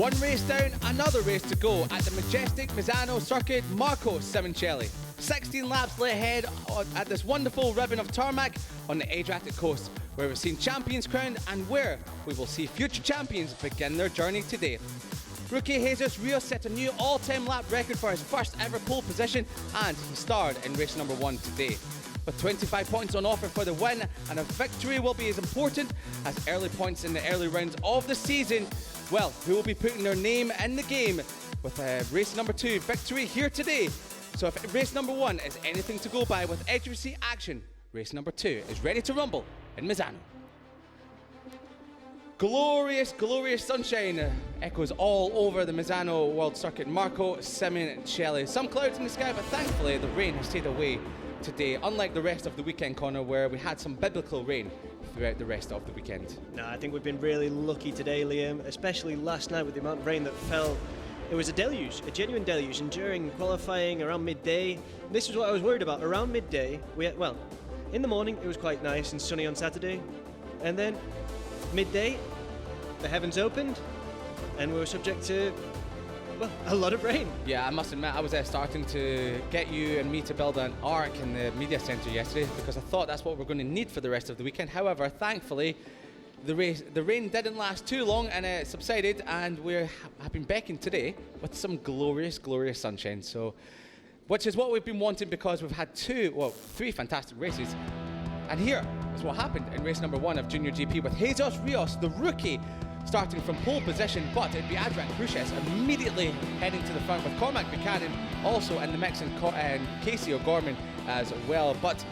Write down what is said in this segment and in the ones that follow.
One race down, another race to go at the majestic Misano circuit, Marco Simoncelli. 16 laps lay ahead at this wonderful ribbon of tarmac on the Adriatic coast, where we've seen champions crowned and where we will see future champions begin their journey today. Rookie Jesus Rios set a new all-time lap record for his first ever pole position, and he starred in race number 1 today. With 25 points on offer for the win, and a victory will be as important as early points in the early rounds of the season. Well, who will be putting their name in the game with race number 2 victory here today? So if race number 1 is anything to go by with edge of action, race number 2 is ready to rumble in Misano. Glorious, glorious sunshine echoes all over the Misano World Circuit. Marco Simoncelli. Some clouds in the sky, but thankfully the rain has stayed away today, unlike the rest of the weekend, Connor, where we had some biblical rain throughout the rest of the weekend. No, I think we've been really lucky today, Liam, especially last night with the amount of rain that fell. It was a deluge, a genuine deluge, and during qualifying around midday, this is what I was worried about. Around midday, in the morning it was quite nice and sunny on Saturday, and then midday, the heavens opened, and we were subject to, well, a lot of rain. Yeah, I must admit, I was starting to get you and me to build an ark in the media centre yesterday because I thought that's what we're going to need for the rest of the weekend. However, thankfully, the rain didn't last too long and it subsided, and we have been beckoned today with some glorious, glorious sunshine. So, which is what we've been wanting because we've had 3 fantastic races. And here is what happened in race number 1 of JuniorGP with Jesus Rios, the rookie, starting from pole position, but it'd be Adrian Cruces immediately heading to the front with Cormac Buchanan also in the mix, and Casey O'Gorman as well. But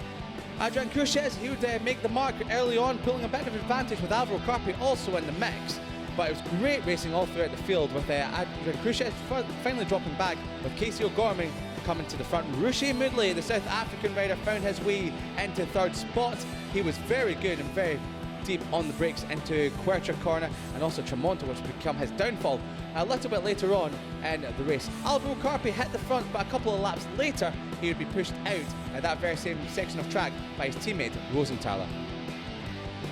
Adrian Cruces, he would make the mark early on, pulling a bit of advantage with Alvaro Carpi also in the mix. But it was great racing all throughout the field with Adrian Cruces finally dropping back with Casey O'Gorman coming to the front. Rushe Moodley, the South African rider, found his way into 3rd spot. He was very good and very deep on the brakes into Quercia corner, and also Tramonto, which would become his downfall a little bit later on in the race. Alvaro Carpi hit the front, but a couple of laps later he would be pushed out at that very same section of track by his teammate Rosenthaler.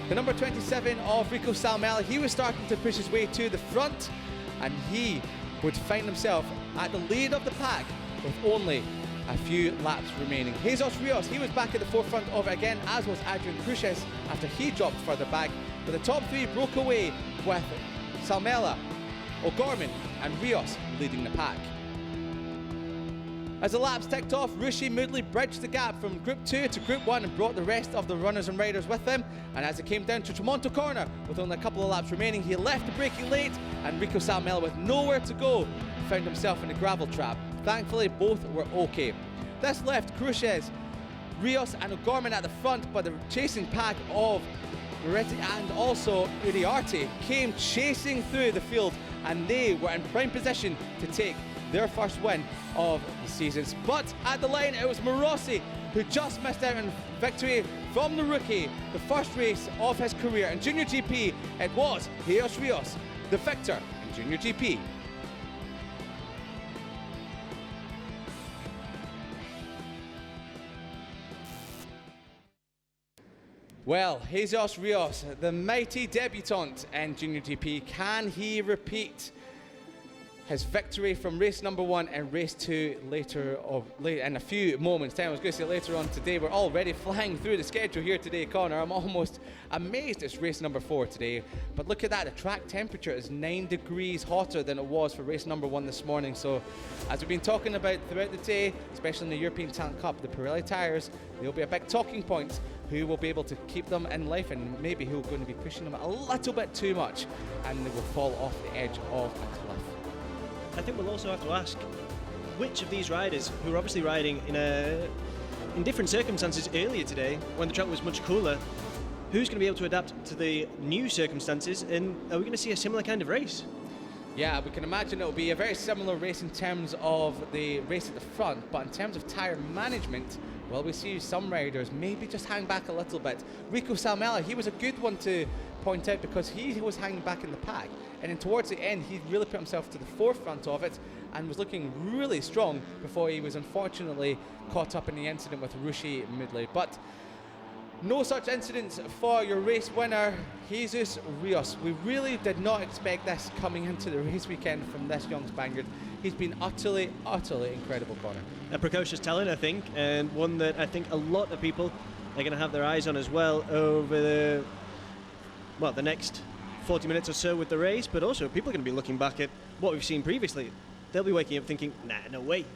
The number 27 of Rico Salmela, he was starting to push his way to the front, and he would find himself at the lead of the pack with only a few laps remaining. Jesus Rios, he was back at the forefront of it again, as was Adrian Cruces after he dropped further back. But the top 3 broke away with Salmela, O'Gorman and Rios leading the pack. As the laps ticked off, Rushe Moodley bridged the gap from Group 2 to Group 1 and brought the rest of the runners and riders with him. And as it came down to Tramonto corner with only a couple of laps remaining, he left the braking late, and Rico Salmela, with nowhere to go, found himself in a gravel trap. Thankfully, both were okay. This left Cruces, Rios and O'Gorman at the front, but the chasing pack of Moretti and also Uriarte came chasing through the field, and they were in prime position to take their first win of the seasons. But at the line, it was Morosi who just missed out on victory from the rookie, the first race of his career in JuniorGP. It was Jesus Rios, the victor in JuniorGP. Well, Jesus Rios, the mighty debutant in JuniorGP, can he repeat his victory from race number 1 and race 2 in a few moments time? I was going to say later on today. We're already flying through the schedule here today, Connor. I'm almost amazed it's race number 4 today. But look at that, the track temperature is 9 degrees hotter than it was for race number 1 this morning. So as we've been talking about throughout the day, especially in the European Talent Cup, the Pirelli tyres, they'll be a big talking point. Who will be able to keep them in life, and maybe who's going to be pushing them a little bit too much and they will fall off the edge of a cliff. I think we'll also have to ask which of these riders, who are obviously riding in different circumstances earlier today when the track was much cooler, who's going to be able to adapt to the new circumstances, and are we going to see a similar kind of race? Yeah, we can imagine it'll be a very similar race in terms of the race at the front, but in terms of tyre management, well, we see some riders maybe just hang back a little bit. Rico Salmela, he was a good one to point out because he was hanging back in the pack, and then towards the end he really put himself to the forefront of it and was looking really strong before he was unfortunately caught up in the incident with Rushe Moodley. But No such incidents for your race winner, Jesus Rios. We really did not expect this coming into the race weekend from this young Spaniard. He's been utterly, utterly incredible, Connor. A precocious talent, I think, and one that I think a lot of people are going to have their eyes on as well over the next 40 minutes or so with the race, but also people are going to be looking back at what we've seen previously. They'll be waking up thinking, nah, no way.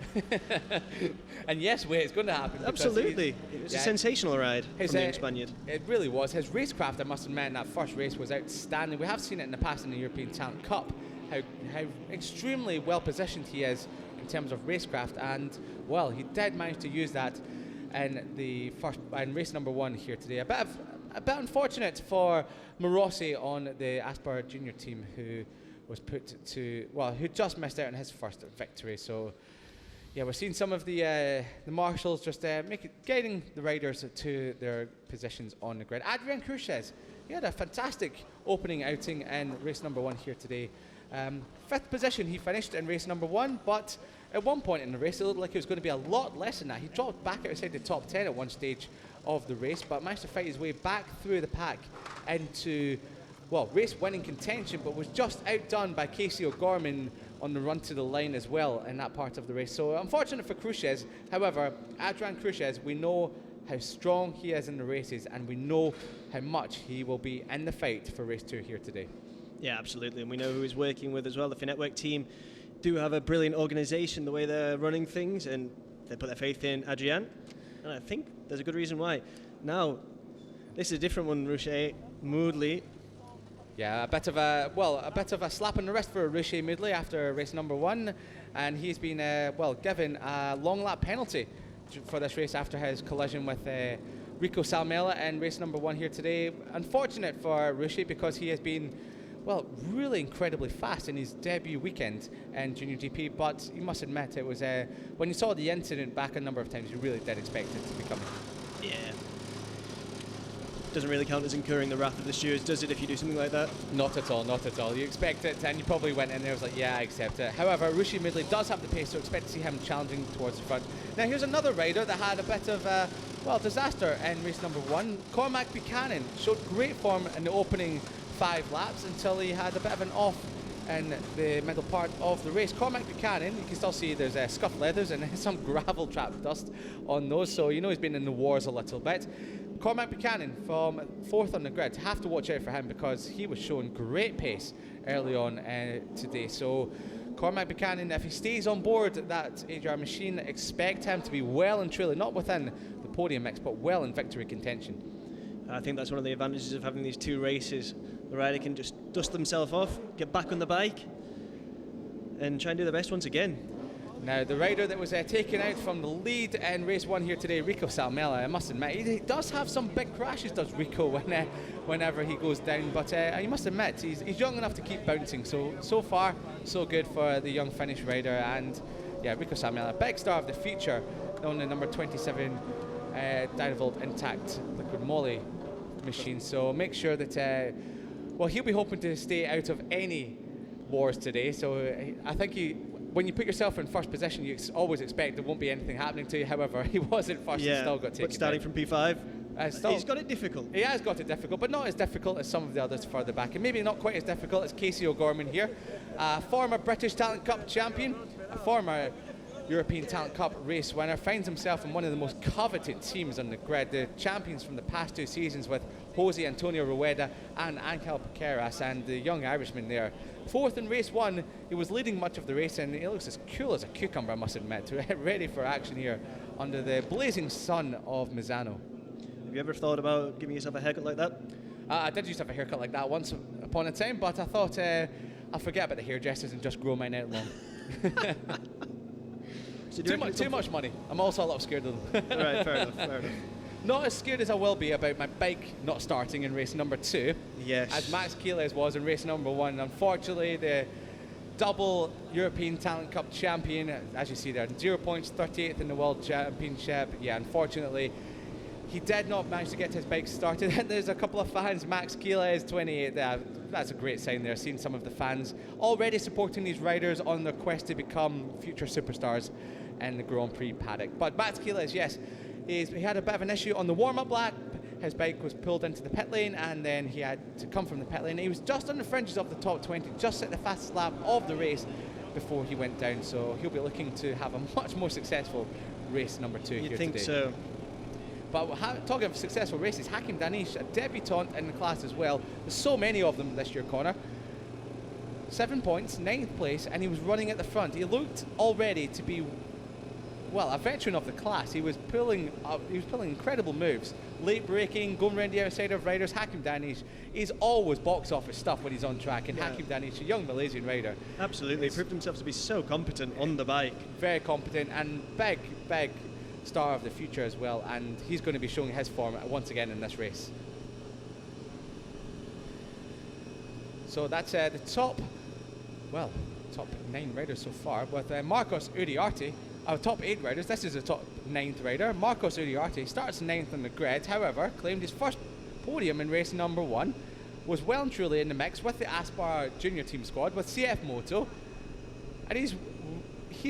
And yes, wait, it's going to happen. Absolutely. It was a sensational ride from the young Spaniard. It really was. His racecraft, I must admit, in that first race was outstanding. We have seen it in the past in the European Talent Cup, how extremely well positioned he is in terms of racecraft, and, well, he did manage to use that in race number 1 here today. A bit unfortunate for Morossi on the Asper Junior team, who just missed out on his first victory. So, yeah, we're seeing some of the marshals just guiding the riders to their positions on the grid. Adrian Cruces, he had a fantastic opening outing in race number 1 here today. 5th position he finished in race number 1, but at one point in the race it looked like it was going to be a lot less than that. He dropped back outside the top 10 at one stage of the race, but managed to fight his way back through the pack into race winning contention, but was just outdone by Casey O'Gorman on the run to the line as well in that part of the race. So unfortunate for Cruces. However, Adrian Cruces, we know how strong he is in the races, and we know how much he will be in the fight for race 2 here today. Yeah, absolutely, and we know who he's working with as well. The FIM Network team do have a brilliant organisation, the way they're running things, and they put their faith in Adrian, and I think there's a good reason why. Now, this is a different one, Ruche Moodley. Yeah, a bit of a slap on the wrist for Rishi Moodley after race number 1, and he's been given a long lap penalty for this race after his collision with Rico Salmela in race number 1 here today. Unfortunate for Rishi, because he has been really incredibly fast in his debut weekend in JuniorGP, but you must admit it was when you saw the incident back a number of times, you really did expect it to be coming. Yeah. Doesn't really count as incurring the wrath of the stewards, does it, if you do something like that? Not at all, not at all. You expect it, and you probably went in there and was like, yeah, I accept it. However, Rishi Moodley does have the pace, so expect to see him challenging towards the front. Now, here's another rider that had a bit of disaster in race number 1. Cormac Buchanan showed great form in the opening 5 laps until he had a bit of an off in the middle part of the race. Cormac Buchanan, you can still see there's scuffed leathers and some gravel trap dust on those, so you know he's been in the wars a little bit. Cormac Buchanan from 4th on the grid. Have to watch out for him because he was showing great pace early on today. So Cormac Buchanan, if he stays on board that AGR machine, expect him to be well and truly, not within the podium mix, but well in victory contention. I think that's one of the advantages of having these 2 races. The rider can just dust themselves off, get back on the bike, and try and do the best once again. Now, the rider that was taken out from the lead in race 1 here today, Rico Salmela, I must admit, he does have some big crashes, does Rico, whenever he goes down, but you must admit, he's young enough to keep bouncing, so far, so good for the young Finnish rider. And yeah, Rico Salmela, big star of the feature on the number 27 Dynavolt Intact Liquid Moly machine, so make sure that, he'll be hoping to stay out of any wars today, so I think when you put yourself in first position, you always expect there won't be anything happening to you. However, he wasn't first and still got taken. But starting from P5, he's got it difficult. He has got it difficult, but not as difficult as some of the others further back. And maybe not quite as difficult as Casey O'Gorman here, a former British Talent Cup champion, a former European Talent Cup race winner, finds himself in one of the most coveted teams on the grid, the champions from the past 2 seasons with Jose Antonio Rueda and Angel Piqueras, and the young Irishman there. 4th in race 1, he was leading much of the race, and he looks as cool as a cucumber, I must admit, ready for action here under the blazing sun of Misano. Have you ever thought about giving yourself a haircut like that? I did used to have a haircut like that once upon a time, but I thought I'll forget about the hairdressers and just grow mine out long. So too much money. I'm also a lot scared of them. Right, fair enough. Not as scared as I will be about my bike not starting in race number 2. Yes. As Max Keeles was in race number 1. Unfortunately, the double European Talent Cup champion, as you see there, 0 points, 38th in the World Championship. Yeah, unfortunately, he did not manage to get his bike started. There's a couple of fans, Max Keeles, 28. That's a great sign there, seeing some of the fans already supporting these riders on their quest to become future superstars in the Grand Prix paddock. But Max Keeles, yes, he had a bit of an issue on the warm-up lap. his bike was pulled into the pit lane, and then he had to come from the pit lane. He was just on the fringes of the top 20, just at the fastest lap of the race before he went down. So he'll be looking to have a much more successful race number 2 here today. You think so? But talking of successful races, Hakim Danish, a debutant in the class as well. There's so many of them this year, Connor. 7 points, 9th place, and he was running at the front. He looked already to be, well, a veteran of the class. He was pulling incredible moves, late braking, going around the outside of riders. Hakim Danish, he's always box office stuff when he's on track, and Hakim Danish, a young Malaysian rider. Absolutely, he proved himself to be so competent on the bike. Very competent, and big star of the future as well, and he's going to be showing his form once again in this race. So that's the top 9 riders so far, with Marcos Uriarte, our top 8 riders. This is the top 9th rider. Marcos Uriarte starts 9th on the grid, however, claimed his first podium in race number 1, was well and truly in the mix with the Aspar junior team squad with CF Moto, and he's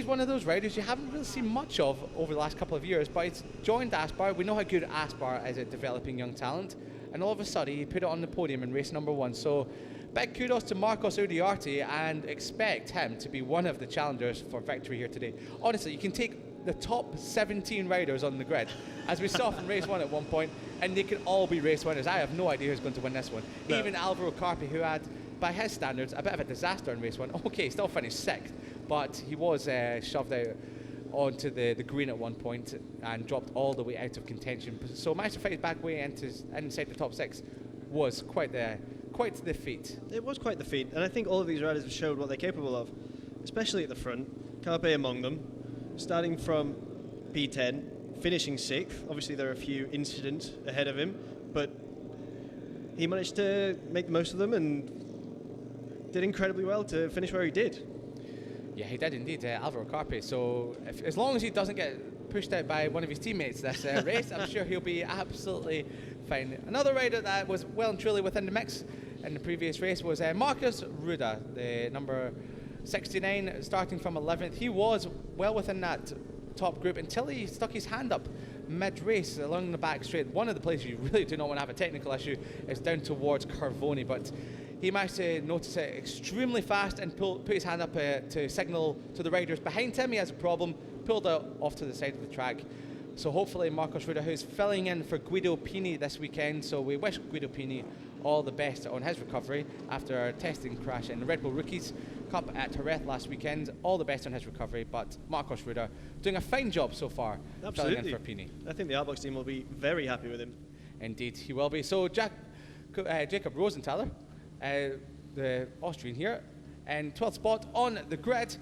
one of those riders you haven't really seen much of over the last couple of years, but he's joined Aspar. We know how good Aspar is at developing young talent, and all of a sudden he put it on the podium in race number 1. So big kudos to Marcos Uriarte, and expect him to be one of the challengers for victory here today. Honestly, you can take the top 17 riders on the grid, as we saw from race 1 at one point, and they can all be race winners. I have no idea who's going to win this one. No. Even Alvaro Carpi, who had, by his standards, a bit of a disaster in race 1. Okay, still finished 6th, but he was shoved out onto the green at one point and dropped all the way out of contention. So managed to fight his back way inside the top 6 was quite the feat. It was quite the feat, and I think all of these riders have showed what they're capable of, especially at the front. Carpe among them, starting from P10, finishing 6th. Obviously there are a few incidents ahead of him, but he managed to make the most of them and did incredibly well to finish where he did. Yeah, he did indeed, Alvaro Carpe. So as long as he doesn't get pushed out by one of his teammates this race, I'm sure he'll be absolutely fine. Another rider that was well and truly within the mix in the previous race was Marcus Ruda, the number 69, starting from 11th. He was well within that top group until he stuck his hand up mid-race along the back straight. One of the places you really do not want to have a technical issue is down towards Carvoni, but he managed to notice it extremely fast and put his hand up to signal to the riders behind him. He has a problem, pulled it off to the side of the track. So hopefully Marcos Ruda, who's filling in for Guido Pini this weekend, so we wish Guido Pini all the best on his recovery after a testing crash in the Red Bull Rookies Cup at Jerez last weekend. All the best on his recovery, but Marcos Ruda doing a fine job so far. Absolutely. Filling in for Pini. I think the Outbox team will be very happy with him. Indeed, he will be. So Jacob Rosenthaler, the Austrian here, and 12th spot on the grid.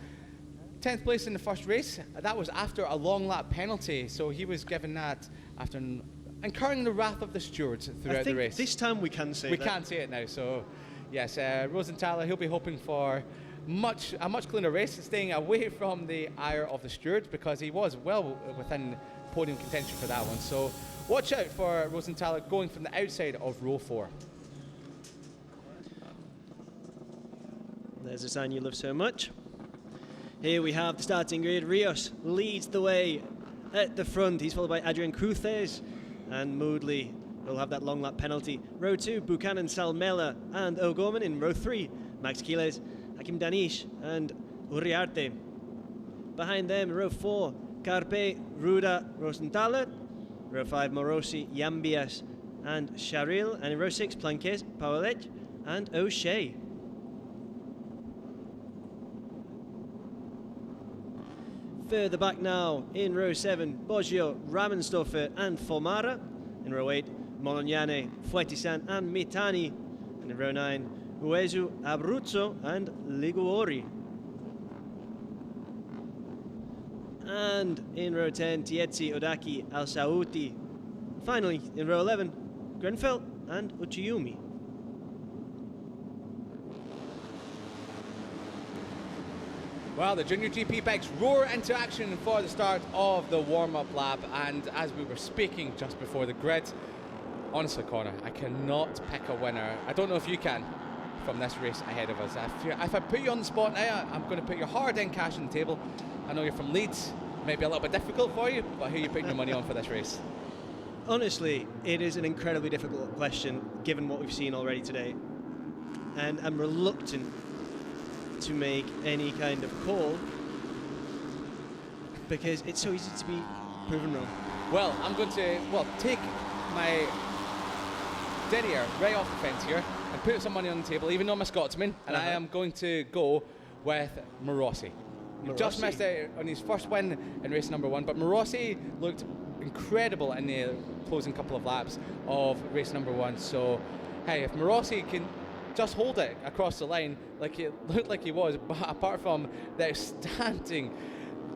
10th place in the first race. That was after a long lap penalty, so he was given that after incurring the wrath of the stewards throughout the race. This time we can say we can say it now. So yes, Rosenthaler, he'll be hoping for a much cleaner race, staying away from the ire of the stewards, because he was well within podium contention for that one. So watch out for Rosenthaler going from the outside of row 4. There's a sign you love so much. Here we have the starting grid. Rios leads the way at the front. He's followed by Adrian Cruces, and Moodley will have that long lap penalty. Row 2, Buchanan, Salmela and O'Gorman. In row 3, Max Quiles, Hakim Danish and Uriarte. Behind them, row 4, Carpe, Ruda, Rosenthaler. Row 5, Morosi, Yambias and Sharil. And in row 6, Planques, Paolet and O'Shea. Further back now, in row 7, Boggio, Ramenstoffer and Formara. In row 8, Molognane, Fuetisan and Mitani. And in row 9, Uesu, Abruzzo and Liguori. And in row 10, Tiezzi, Odaki, Al Sauti. Finally, in row 11, Grenfell and Uchiumi. Well, the JuniorGP bikes roar into action for the start of the warm-up lap, and as we were speaking just before the grid, honestly, Connor, I cannot pick a winner. I don't know if you can from this race ahead of us. If I put you on the spot now, I'm going to put your hard-earned cash on the table. I know you're from Leeds, maybe a little bit difficult for you, but who are you putting your money on for this race? Honestly, it is an incredibly difficult question given what we've seen already today. And I'm reluctant to make any kind of call because it's so easy to be proven wrong. Well, I'm going to take my derriere right off the fence here and put some money on the table, even though I'm a Scotsman, and I am going to go with Morossi. He just missed out on his first win in race number 1, but Morossi looked incredible in the closing couple of laps of race number 1. So, hey, if Morossi can just hold it across the line like it looked like he was, but apart from the outstanding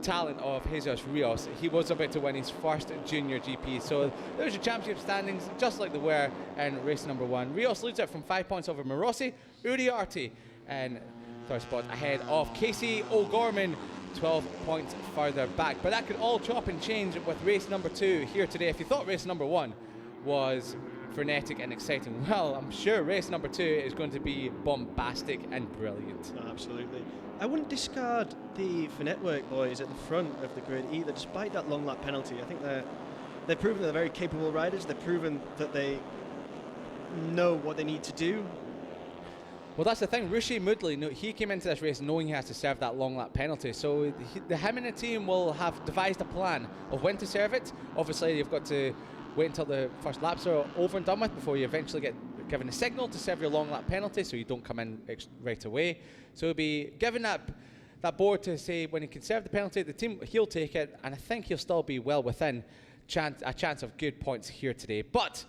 talent of Jesus Rios, he was about to win his first Junior GP. So there's your championship standings, just like they were in race number 1. Rios leads it from 5 points over Morossi. Uriarte in third spot ahead of Casey O'Gorman, 12 points further back. But that could all chop and change with race number 2 here today. If you thought race number 1 was frenetic and exciting, well, I'm sure race number 2 is going to be bombastic and brilliant. Absolutely. I wouldn't discard the FIM Network boys at the front of the grid either, despite that long lap penalty. I think they've proven they're very capable riders. They've proven that they know what they need to do. Well, that's the thing. Rishi Moodley, he came into this race knowing he has to serve that long lap penalty. So him and the team will have devised a plan of when to serve it. Obviously, you've got to wait until the first laps are over and done with before you eventually get given a signal to serve your long lap penalty, so you don't come in right away. So he'll be given that board to say when he can serve the penalty, the team, he'll take it, and I think he'll still be well within a chance of good points here today. But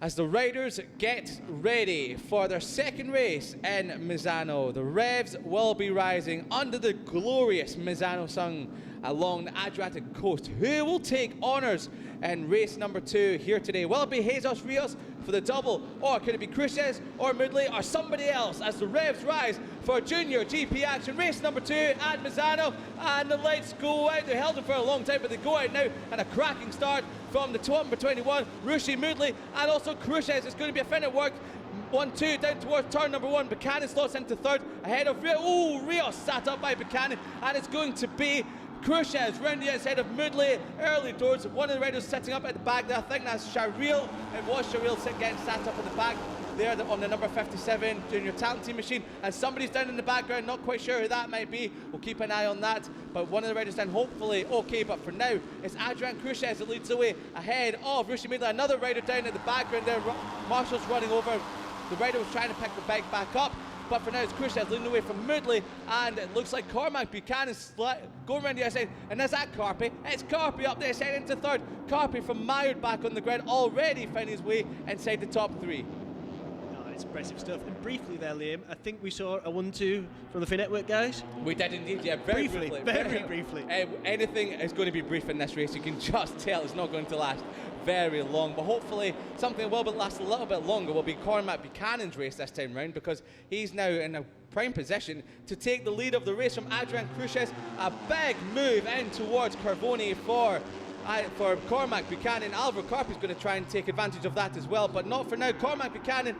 as the riders get ready for their second race in Misano, the revs will be rising under the glorious Misano sun along the Adriatic coast. Who will take honours in race number 2 here today? Will it be Jesus Rios for the double, or could it be Cruces or Moodley or somebody else as the revs rise for Junior GP action? Race number 2 at Misano, and the lights go out. They held it for a long time, but they go out now, and a cracking start from the number 21, Rishi Moodley, and also Cruces. It's going to be a fin at work. 1-2 down towards turn number 1. Buchanan slots into third ahead of Rios. Oh, Rios sat up by Buchanan, and it's going to be Cruces round the outside of Moodley early doors. One of the riders sitting up at the back there. I think that's Sharil. It was Sharil getting sat up at the back there on the number 57 Junior Talent Team machine. And somebody's down in the background, not quite sure who that might be. We'll keep an eye on that. But one of the riders down, hopefully okay. But for now, it's Adrian Cruces that leads the way ahead of Rishi Moodley. Another rider down at the background there. Marshall's running over. The rider was trying to pick the bike back up. But for now, it's Cruces leading away from Moodley, and it looks like Cormac Buchanan's going around the outside. And is that Carpy? It's Carpy up there, side into third. Carpy from Myard back on the grid, already finding his way inside the top 3. Oh, it's impressive stuff. And briefly there, Liam, I think we saw a 1-2 from the FIM Network guys. We did indeed, yeah, very briefly. Very briefly. Anything is going to be brief in this race. You can just tell it's not going to last very long, but hopefully something will last a little bit longer will be Cormac Buchanan's race this time round, because he's now in a prime position to take the lead of the race from Adrian Cruces. A big move in towards Carboni for Cormac Buchanan. Alvaro Carpy's going to try and take advantage of that as well, but not for now. Cormac Buchanan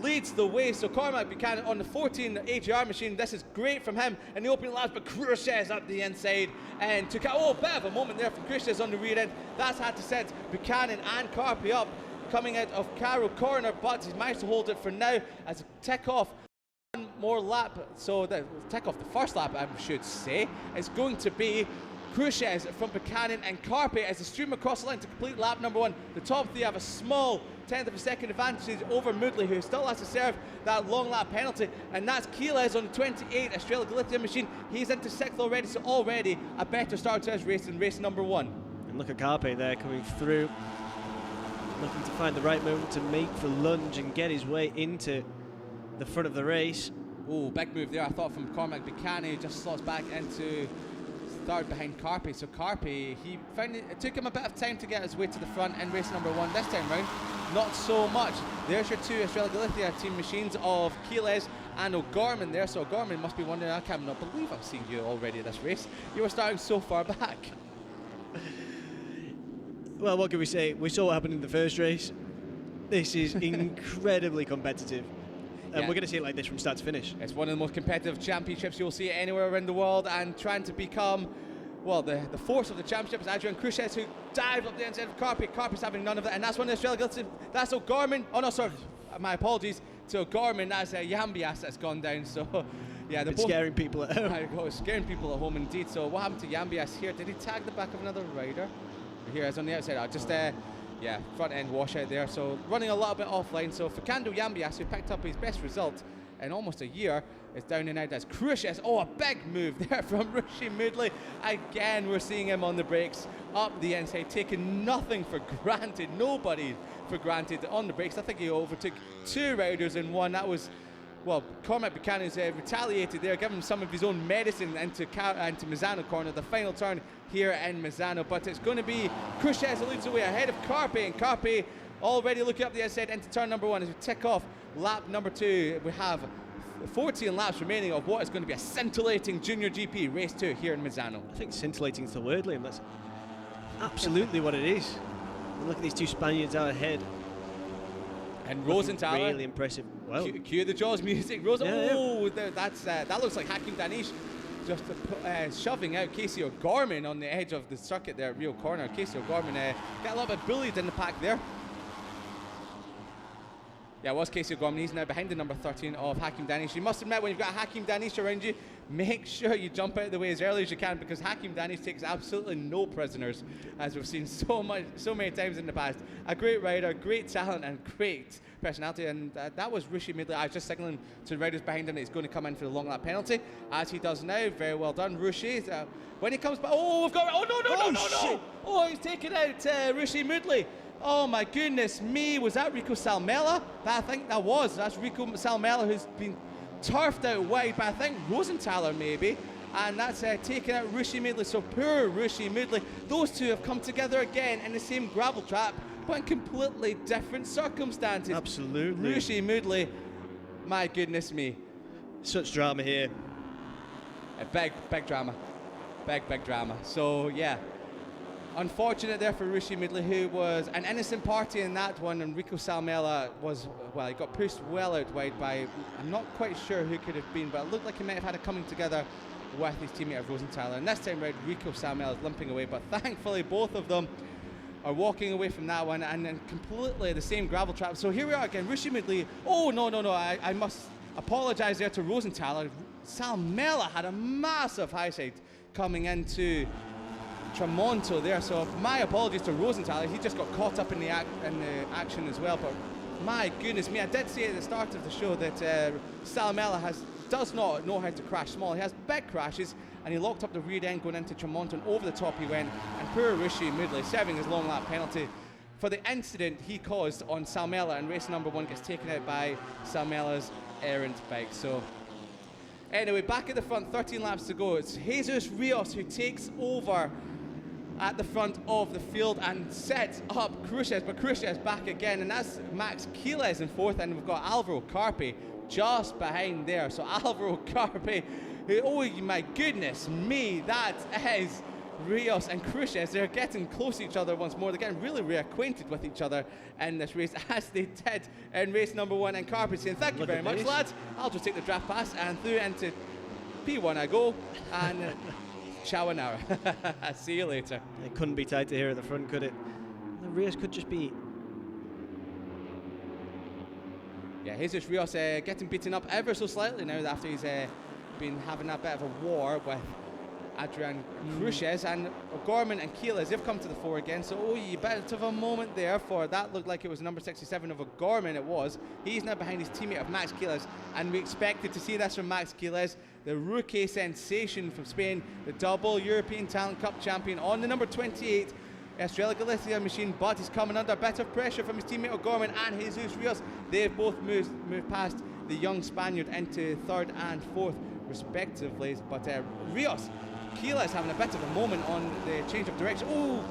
leads the way, so Cormac Buchanan on the 14 AGR machine. This is great from him in the opening laps, but Cruces up the inside and took a bit of a moment there from Cruces on the rear end. That's had to set Buchanan and Carpy up coming out of Carroll Corner, but he's managed to hold it for now as a tick off one more lap. So the tick off the first lap, I should say, is going to be Cruces from Buchanan and Carpy as they stream across the line to complete lap number 1. The top 3 have a small tenth of a second advantage over Moodley, who still has to serve that long lap penalty, and that's Keeles on the 28 Australia Galicia machine. He's into 6th already, so already a better start to his race than race number 1. And look at Carpe there coming through, looking to find the right moment to make the lunge and get his way into the front of the race. Oh, big move there, I thought, from Cormac Buchanan. He just slots back into third behind Carpy. So Carpy, he found it took him a bit of time to get his way to the front in race number 1. This time round, not so much. There's your 2 Australia Galicia team machines of Keeles and O'Gorman there. So O'Gorman must be wondering, I cannot believe I've seen you already at this race. You were starting so far back. Well, what can we say? We saw what happened in the first race. This is incredibly competitive. And we're going to see it like this from start to finish. It's one of the most competitive championships you'll see anywhere around the world, and trying to become well, the force of the championship is Adrian Cruces, who dived up the inside of Carpe. Carpe's having none of it, and that's when the Australia gets it. That's O'Gorman. Oh no, sorry, my apologies to O'Gorman. That's Yambias that's gone down. So yeah, they're both scaring people at home. It's scaring people at home indeed. So what happened to Yambias here? Did he tag the back of another rider? Here is on the outside. Just yeah, front end washout there. So running a little bit offline. So Fernando Yambias, who picked up his best result in almost a year, is down and out as Cruces. Oh, a big move there from Rishi Moodley. Again, we're seeing him on the brakes, up the inside, taking nothing for granted, nobody for granted on the brakes. I think he overtook 2 riders in one. That was, well, Cormac Buchanan's retaliated there, giving him some of his own medicine into Misano corner, the final turn here in Misano. But it's going to be Cruces who leads the way ahead of Carpe, and Carpe already looking up the inside into turn number 1 as we tick off lap number 2. We have 14 laps remaining of what is going to be a scintillating Junior GP race 2 here in Misano. I think scintillating is the word, Liam. That's absolutely what it is. And look at these 2 Spaniards out ahead. And Rosenthaler, really impressive. Well, cue the Jaws music. That looks like Hakim Danish just shoving out Casey O'Gorman on the edge of the circuit there at Rio Corner. Casey O'Gorman got a little bit bullied in the pack there. Yeah, it was Casey O'Gorman. He's now behind the number 13 of Hakim Danish. You must admit, when you've got Hakim Danish around you, make sure you jump out of the way as early as you can, because Hakim Danish takes absolutely no prisoners, as we've seen so many times in the past. A great rider, great talent, and great personality. And that was Rishi Moodley. I was just signaling to the riders behind him that he's going to come in for the long lap penalty, as he does now. Very well done, Rishi. When he comes back, oh, we've got, oh no! Oh, he's taken out Rishi Moodley. Oh my goodness me, was that Rico Salmela? I think that's Rico Salmela, who's been turfed out wide, but I think Rosenthaler maybe, and that's taken out Rishi Moodley. So poor Rishi Moodley. Those two have come together again in the same gravel trap, but in completely different circumstances. Absolutely. Rishi Moodley, my goodness me. Such drama here. A big drama. Big drama. So yeah. Unfortunate there for Rishi Moodley, who was an innocent party in that one, and Rico Salmela was, well, he got pushed well out wide by, I'm not quite sure who could have been, but it looked like he might have had a coming together with his teammate of Rosenthaler. And this time round, Rico Salmela is limping away, but thankfully both of them are walking away from that one, and then completely the same gravel trap. So here we are again, Rishi Moodley. Oh, no, I must apologise there to Rosenthaler. Salmela had a massive high side coming into Tramonto there, so my apologies to Rosenthaler. He just got caught up in the action as well. But my goodness me, I did say at the start of the show that Salmela does not know how to crash small. He has big crashes, and he locked up the rear end going into Tramonto, and over the top he went. And poor Rishi Moodley, serving his long lap penalty for the incident he caused on Salmela, and race number 1 gets taken out by Salmela's errant bike. So anyway, back at the front, 13 laps to go. It's Jesus Rios who takes over at the front of the field and sets up Cruces, but Cruces back again, and that's Max Quiles in 4th, and we've got Alvaro Carpe just behind there. So Alvaro Carpe, who, oh my goodness me, that is Rios and Cruces. They're getting close to each other once more. They're getting really reacquainted with each other in this race, as they did in race number 1. And Carpe saying, thank you very much, lads. I'll just take the draft pass, and through into P1 I go, and Shawanara. See you later. It couldn't be tighter here at the front, could it? The race could just be. Yeah, Jesus Rios getting beaten up ever so slightly now after he's been having that bit of a war with Adrian Cruces, and O'Gorman and Quiles, they've come to the fore again. So, oh, you bit of a moment there for that. Looked like it was number 67 of O'Gorman. It was. He's now behind his teammate of Max Quiles, and we expected to see this from Max Quiles, the rookie sensation from Spain, the double European Talent Cup champion on the number 28 Estrella Galicia machine, but he's coming under a bit of pressure from his teammate O'Gorman and Jesus Rios. They've both moved past the young Spaniard into 3rd and 4th respectively, but Rios, Quiles having a bit of a moment on the change of direction. Oh,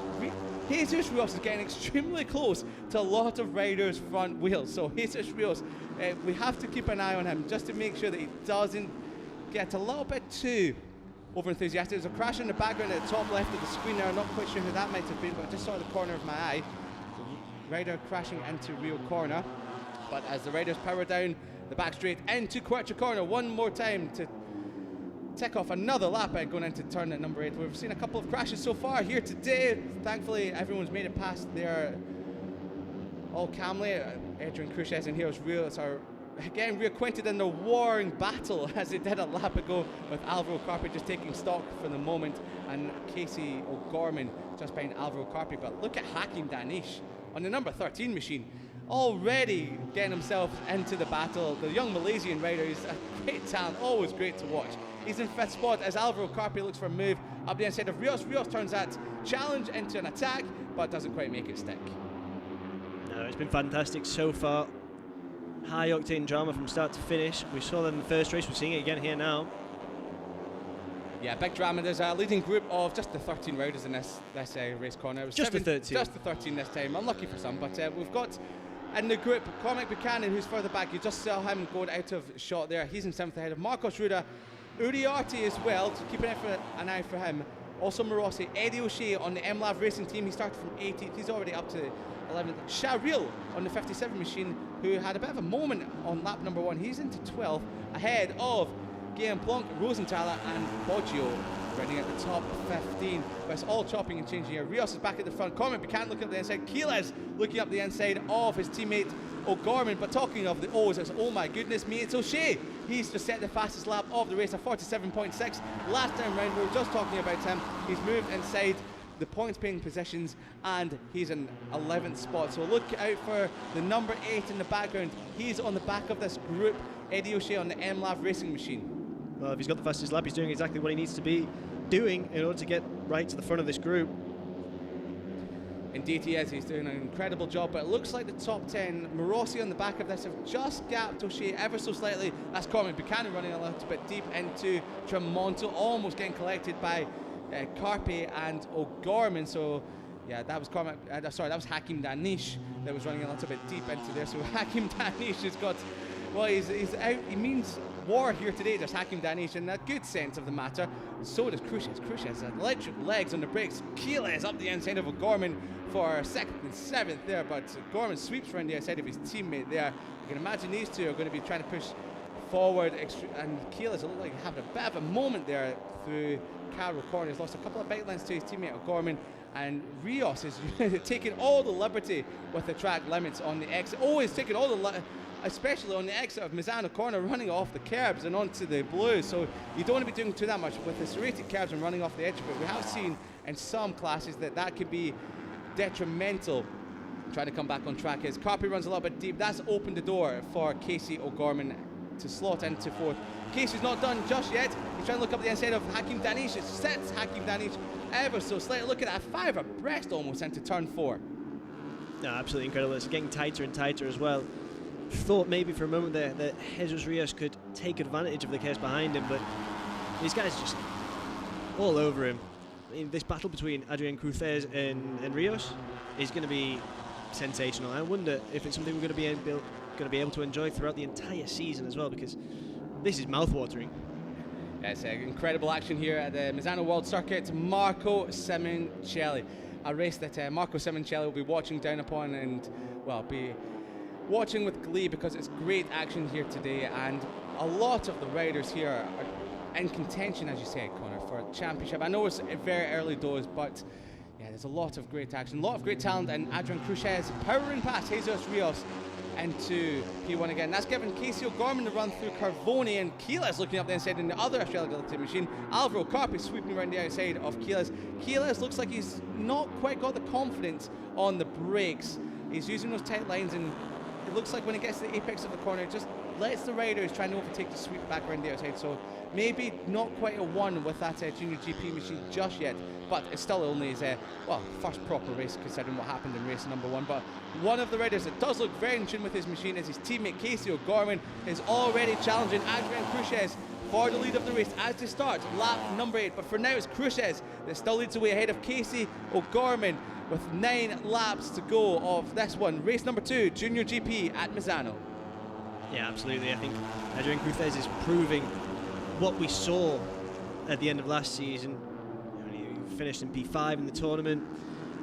Jesus Rios is getting extremely close to a lot of riders' front wheels. So Jesus Rios, we have to keep an eye on him just to make sure that he doesn't get a little bit too over-enthusiastic. There's a crash in the background at the top left of the screen there. I'm not quite sure who that might have been, but I just saw the corner of my eye. Rider crashing into Rio Corner. But as the riders power down the back straight into Quattro Corner one more time to tick off another lap going into turn at number 8. We've seen a couple of crashes so far here today. Thankfully, everyone's made it past there all calmly. Adrian Cruces and Heroes Rios are again reacquainted in their warring battle as they did a lap ago, with Alvaro Carpi just taking stock for the moment and Casey O'Gorman just behind Alvaro Carpi. But look at Hakim Danish on the number 13 machine, already getting himself into the battle. The young Malaysian rider is a great talent, always great to watch. He's in 5th spot as Alvaro Carpi looks for a move up the inside of Rios. Rios turns that challenge into an attack, but doesn't quite make it stick. No, it's been fantastic so far. High octane drama from start to finish. We saw that in the first race, we're seeing it again here now. Yeah, big drama. There's a leading group of just the 13 riders in this race corner. It was just the 13. Just the 13 this time. Unlucky for some, but we've got in the group Cormac Buchanan, who's further back. You just saw him going out of shot there. He's in 7th ahead of Marcos Ruda. Uriarte as well, so keep an eye for him. Also Morossi, Eddie O'Shea on the MLAV racing team. He started from 18th. He's already up to 11th. Sharil on the 57 machine, who had a bit of a moment on lap number 1. He's into 12th, ahead of Guillaume Plonk, Rosenthaler and Boggio, running at the top 15. But it's all chopping and changing here. Rios is back at the front. Cormac Buchanan looking up the inside. Keeles looking up the inside of his teammate O'Gorman. But talking of the O's, it's oh my goodness me, it's O'Shea. He's just set the fastest lap of the race, a 47.6. Last time round, we were just talking about him. He's moved inside the points paying positions and he's in 11th spot. So look out for the number 8 in the background. He's on the back of this group, Eddie O'Shea on the MLAV racing machine. Well, if he's got the fastest lap, he's doing exactly what he needs to be doing in order to get right to the front of this group. Indeed he is. He's doing an incredible job, but it looks like the top 10, Morossi on the back of this, have just gapped O'Shea ever so slightly. That's Cormac Buchanan running a little bit deep into Tremonto, almost getting collected by Carpi and O'Gorman. So yeah, that was that was Hakim Danish that was running a little bit deep into there. So Hakim Danish has got, well, he's out. He means war here today. There's Hakim Danish in a good sense of the matter. So does Cruces. Cruces has electric legs on the brakes. Keeles up the inside of O'Gorman for 2nd and 7th there, but Gorman sweeps around the outside of his teammate there. You can imagine these two are going to be trying to push forward, and Keeles look like having a bit of a moment there through Carroll Corner. He's lost a couple of bike lengths to his teammate O'Gorman, and Rios is taking all the liberty with the track limits on the exit. Always taking all the especially on the exit of Misano Corner, running off the curbs and onto the blues. So you don't want to be doing too that much with the serrated curbs and running off the edge of it. We have seen in some classes that could be detrimental. Trying to come back on track as Carpi runs a little bit deep. That's opened the door for Casey O'Gorman to slot into 4th. Casey's not done just yet. He's trying to look up the inside of Hakim Danish. It sets Hakim Danish ever so slightly. Look at that, 5 abreast almost into turn 4. No, absolutely incredible. It's getting tighter and tighter as well. Thought maybe for a moment there that Jesus Rios could take advantage of the chaos behind him, but these guys are just all over him. I mean, this battle between Adrian Cruces and Rios is going to be sensational. I wonder if it's something we're going to be able to enjoy throughout the entire season as well, because this is mouth-watering. Yeah, it's incredible action here at the Misano World Circuit. Marco Simoncelli, a race that Marco Simoncelli will be watching down upon and, well, be watching with glee, because it's great action here today, and a lot of the riders here are in contention, as you say, Connor, for a championship. I know it's a very early doors, but yeah, there's a lot of great action, a lot of great talent, and Adrian Cruces powering past Jesus Rios into P1 again. That's given Casey O'Gorman the run through Carvoni, and Keeles looking up the inside in the other Australian Limited machine. Alvaro Carpi sweeping around the outside of Keeles. Keeles looks like he's not quite got the confidence on the brakes. He's using those tight lines, and it looks like when it gets to the apex of the corner, it just lets the riders try and overtake the sweep back around the outside. So maybe not quite a 1 with that JuniorGP machine just yet, but it still only is first proper race considering what happened in race number 1. But one of the riders that does look very in tune with his machine is his teammate Casey O'Gorman, is already challenging Adrian Cruces for the lead of the race as they start lap number 8. But for now it's Cruces that still leads the way ahead of Casey O'Gorman with 9 laps to go of this one. Race number 2, JuniorGP at Misano. Yeah, absolutely. I think Adrian Cruces is proving what we saw at the end of last season. He finished in P5 in the tournament.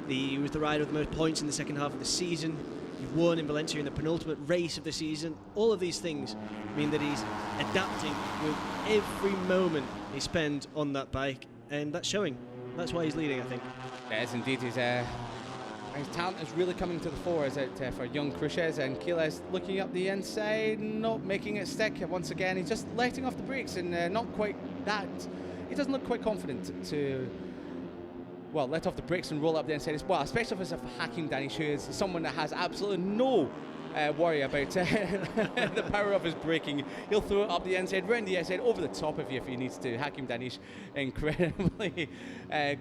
He was the rider with the most points in the second half of the season. He won in Valencia in the penultimate race of the season. All of these things mean that he's adapting with every moment he spends on that bike, and that's showing. That's why he's leading, I think. Yes, indeed. His talent is really coming to the fore, is it, for young Khrushchev, and Keyless looking up the inside, not making it stick once again. He's just letting off the brakes and not quite that. He doesn't look quite confident to, well, let off the brakes and roll up the inside as well, especially if it's a Hakim Danish, who is someone that has absolutely no worry about the power of his braking. He'll throw it up the inside, round the inside, over the top of you if he needs to. Hakim Danish, incredibly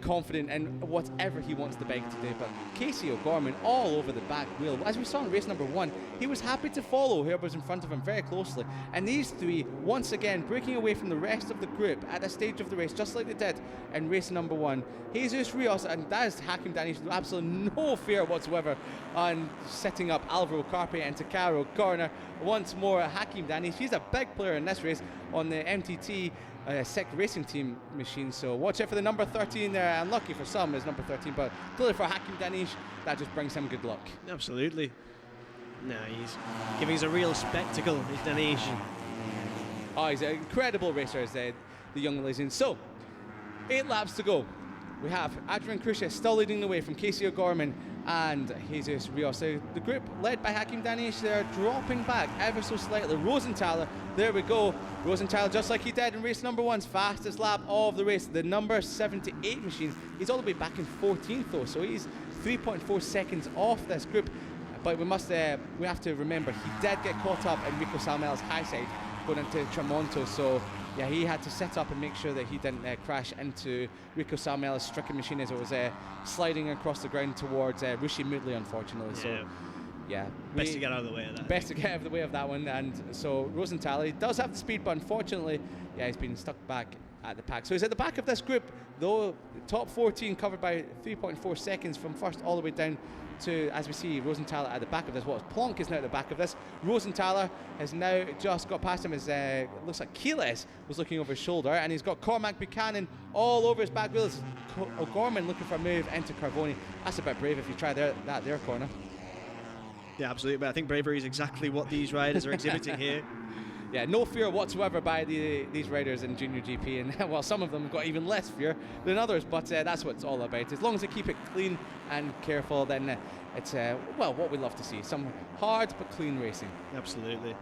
confident in whatever he wants the bike to do. But Casey O'Gorman all over the back wheel. As we saw in race number 1, he was happy to follow whoever was in front of him very closely. And these three, once again, breaking away from the rest of the group at the stage of the race, just like they did in race number 1. Jesus Rios, and that is Hakim Danish, absolutely no fear whatsoever on setting up Alvaro Carpe into Caro corner. Once more, Hakim Danish, he's a big player in this race on the MTT SICK racing team machine, so watch out for the number 13 there. Unlucky for some is number 13, but clearly for Hakim Danish, that just brings him good luck. Absolutely. No, he's giving us a real spectacle, he's Danish. Oh, he's an incredible racer, is the young Malaysian. So, 8 laps to go. We have Adrian Khrushchev still leading the way from Casey O'Gorman and Jesus Rios. So the group led by Hakim Danish, they're dropping back ever so slightly. Rosenthaler, there we go. Rosenthaler, just like he did in race number 1's fastest lap of the race, the number 78 machine. He's all the way back in 14th though, so he's 3.4 seconds off this group. But we have to remember, he did get caught up in Rico Salmel's high side going into Tramonto, so yeah, he had to set up and make sure that he didn't crash into Rico Salmel's stricken machine as it was sliding across the ground towards Rishi Moodley, unfortunately. Yeah. So yeah, best to get out of the way of that. Best to get out of the way of that one. And so Rosenthaler does have the speed, but unfortunately, yeah, he's been stuck back at the pack. So he's at the back of this group, though. Top 14 covered by 3.4 seconds from first all the way down to, as we see, Rosenthaler at the back of this. Plonk is now at the back of this. Rosenthaler has now just got past him as it looks like Keyless was looking over his shoulder, and he's got Cormac Buchanan all over his back wheels. O'Gorman looking for a move into Carboni. That's a bit brave if you try that there corner. Yeah, absolutely. But I think bravery is exactly what these riders are exhibiting here. Yeah, no fear whatsoever by these riders in JuniorGP, and well, some of them have got even less fear than others, but that's what it's all about. As long as they keep it clean and careful, then it's, well, what we love to see. Some hard but clean racing. Absolutely.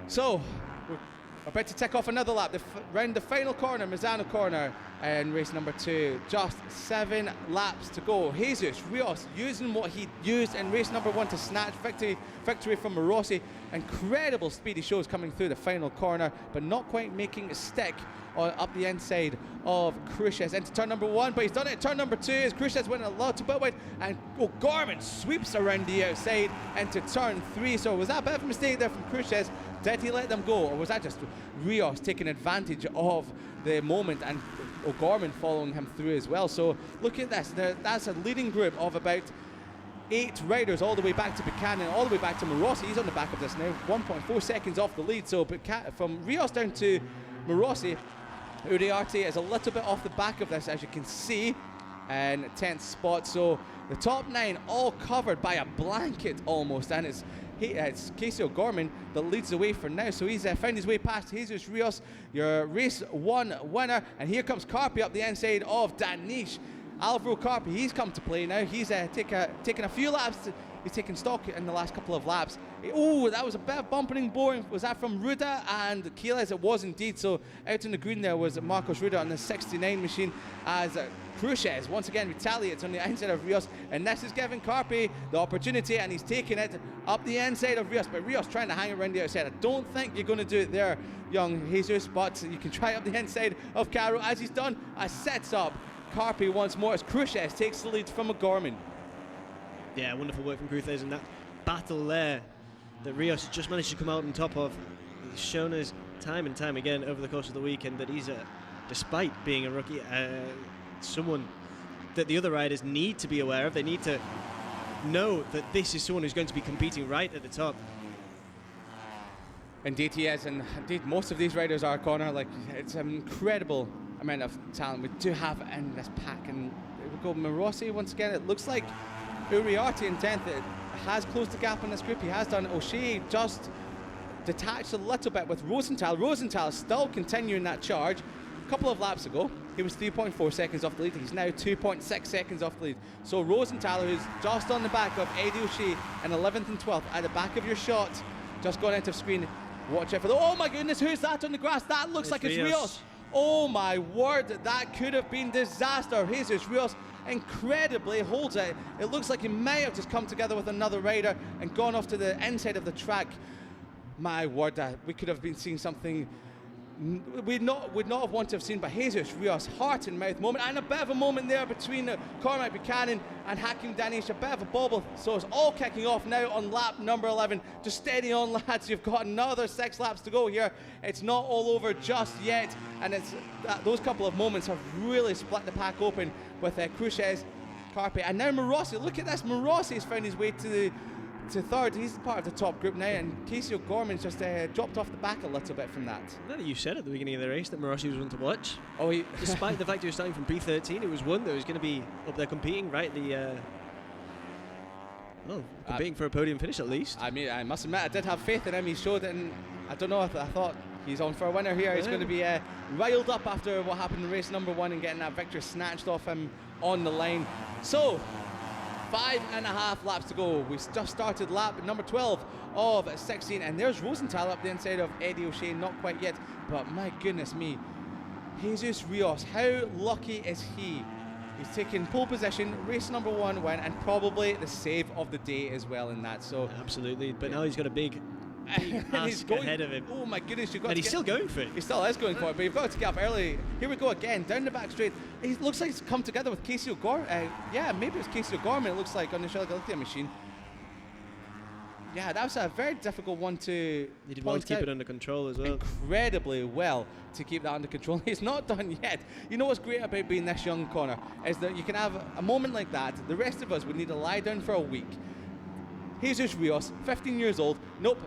So, we're about to tick off another lap, round the final corner, Misano corner, in race number 2. Just 7 laps to go. Jesus Rios using what he used in race number 1 to snatch victory from Rossi. Incredible speed he shows coming through the final corner, but not quite making it stick up the inside of Khrushchev into turn number 1, but he's done it in turn number 2 as Khrushchev's went a lot to bit wide, and O'Gorman sweeps around the outside into turn 3. So was that a bit of a mistake there from Khrushchev? Did he let them go, or was that just Rios taking advantage of the moment and O'Gorman following him through as well? So look at this, that's a leading group of about 8 riders all the way back to Buchanan, all the way back to Morossi. He's on the back of this now, 1.4 seconds off the lead. So from Rios down to Morossi, Uriarte is a little bit off the back of this, as you can see, in 10th spot. So the top 9 all covered by a blanket almost, and it's Casey O'Gorman that leads the way for now. So he's found his way past Jesus Rios, your race 1 winner, and here comes Carpe up the inside of Danish. Alvaro Carpe, he's come to play now. He's taken a few laps. He's taken stock in the last couple of laps. Oh, that was a bit of bumping boring. Was that from Ruda and Keyless? It was indeed. So out in the green there was Marcos Ruda on the 69 machine as Khrushchev once again retaliates on the inside of Rios, and this is giving Carpe the opportunity, and he's taking it up the inside of Rios, but Rios trying to hang around the outside. I don't think you're going to do it there, young Jesus, but you can try up the inside of Caro, as he's done. Sets up Carpe once more as Khrushchev takes the lead from O'Gorman. Yeah, wonderful work from Cruthes, and that battle there that Rios just managed to come out on top of. He's shown us time and time again over the course of the weekend that he's, despite being a rookie, someone that the other riders need to be aware of. They need to know that this is someone who's going to be competing right at the top. Indeed he is, and indeed most of these riders are, Connor. Like, it's an incredible amount of talent we do have in this pack, and we go Morossi once again. It looks like Uriarte in 10th. has closed the gap in this group. He has done. O'Shea just detached a little bit with Rosenthal. Rosenthal is still continuing that charge. A couple of laps ago, he was 3.4 seconds off the lead. He's now 2.6 seconds off the lead. So Rosenthal, who's just on the back of Eddie O'Shea in 11th and 12th, at the back of your shot, just gone out of screen. Watch out for the, oh my goodness, who's that on the grass? That looks like it's Rios. Oh my word, that could have been disaster. Jesus Rios incredibly holds it. It looks like he may have just come together with another rider and gone off to the inside of the track. My word, we could have been seeing something would not have wanted to have seen, but Jesus Rios, heart and mouth moment, and a bit of a moment there between Cormac Buchanan and Hakim Danish, a bit of a bobble. So it's all kicking off now on lap number 11. Just steady on, lads. You've got another 6 laps to go here. It's not all over just yet, and it's those couple of moments have really split the pack open with Cruces, Carpe, and now Morossi. Look at this, Morossi has found his way to third. He's part of the top group now, and Casey O'Gorman's just dropped off the back a little bit from that. Now that you said at the beginning of the race that Morossi was one to watch. Oh, despite the fact he was starting from P13, it was one that was going to be up there competing, right? Competing for a podium finish at least. I mean, I must admit, I did have faith in him. He showed it, and I don't know, I thought he's on for a winner here. Yeah. He's going to be riled up after what happened in race number 1 and getting that victory snatched off him on the line. So 5.5 laps to go. We just started lap number 12 of 16, and there's Rosenthal up the inside of Eddie O'Shea, not quite yet, but my goodness me, Jesus Rios, how lucky is he? He's taken pole position, race number 1 win, and probably the save of the day as well in that. So absolutely, but now he's got a big ask ahead of him. Oh my goodness, you've got and he's still going for it. He still is going for it, but you've got to get up early. Here we go again, down the back straight. He looks like he's come together with Casey O'Gorman. Yeah, maybe it's Casey O'Gorman, it looks like, on the Shell Galicia machine. Yeah, that was a very difficult one to He did well to keep it under control as well. Incredibly well to keep that under control. He's not done yet. You know what's great about being this young, Connor, is that you can have a moment like that. The rest of us would need to lie down for a week. Jesus Rios, 15 years old, nope,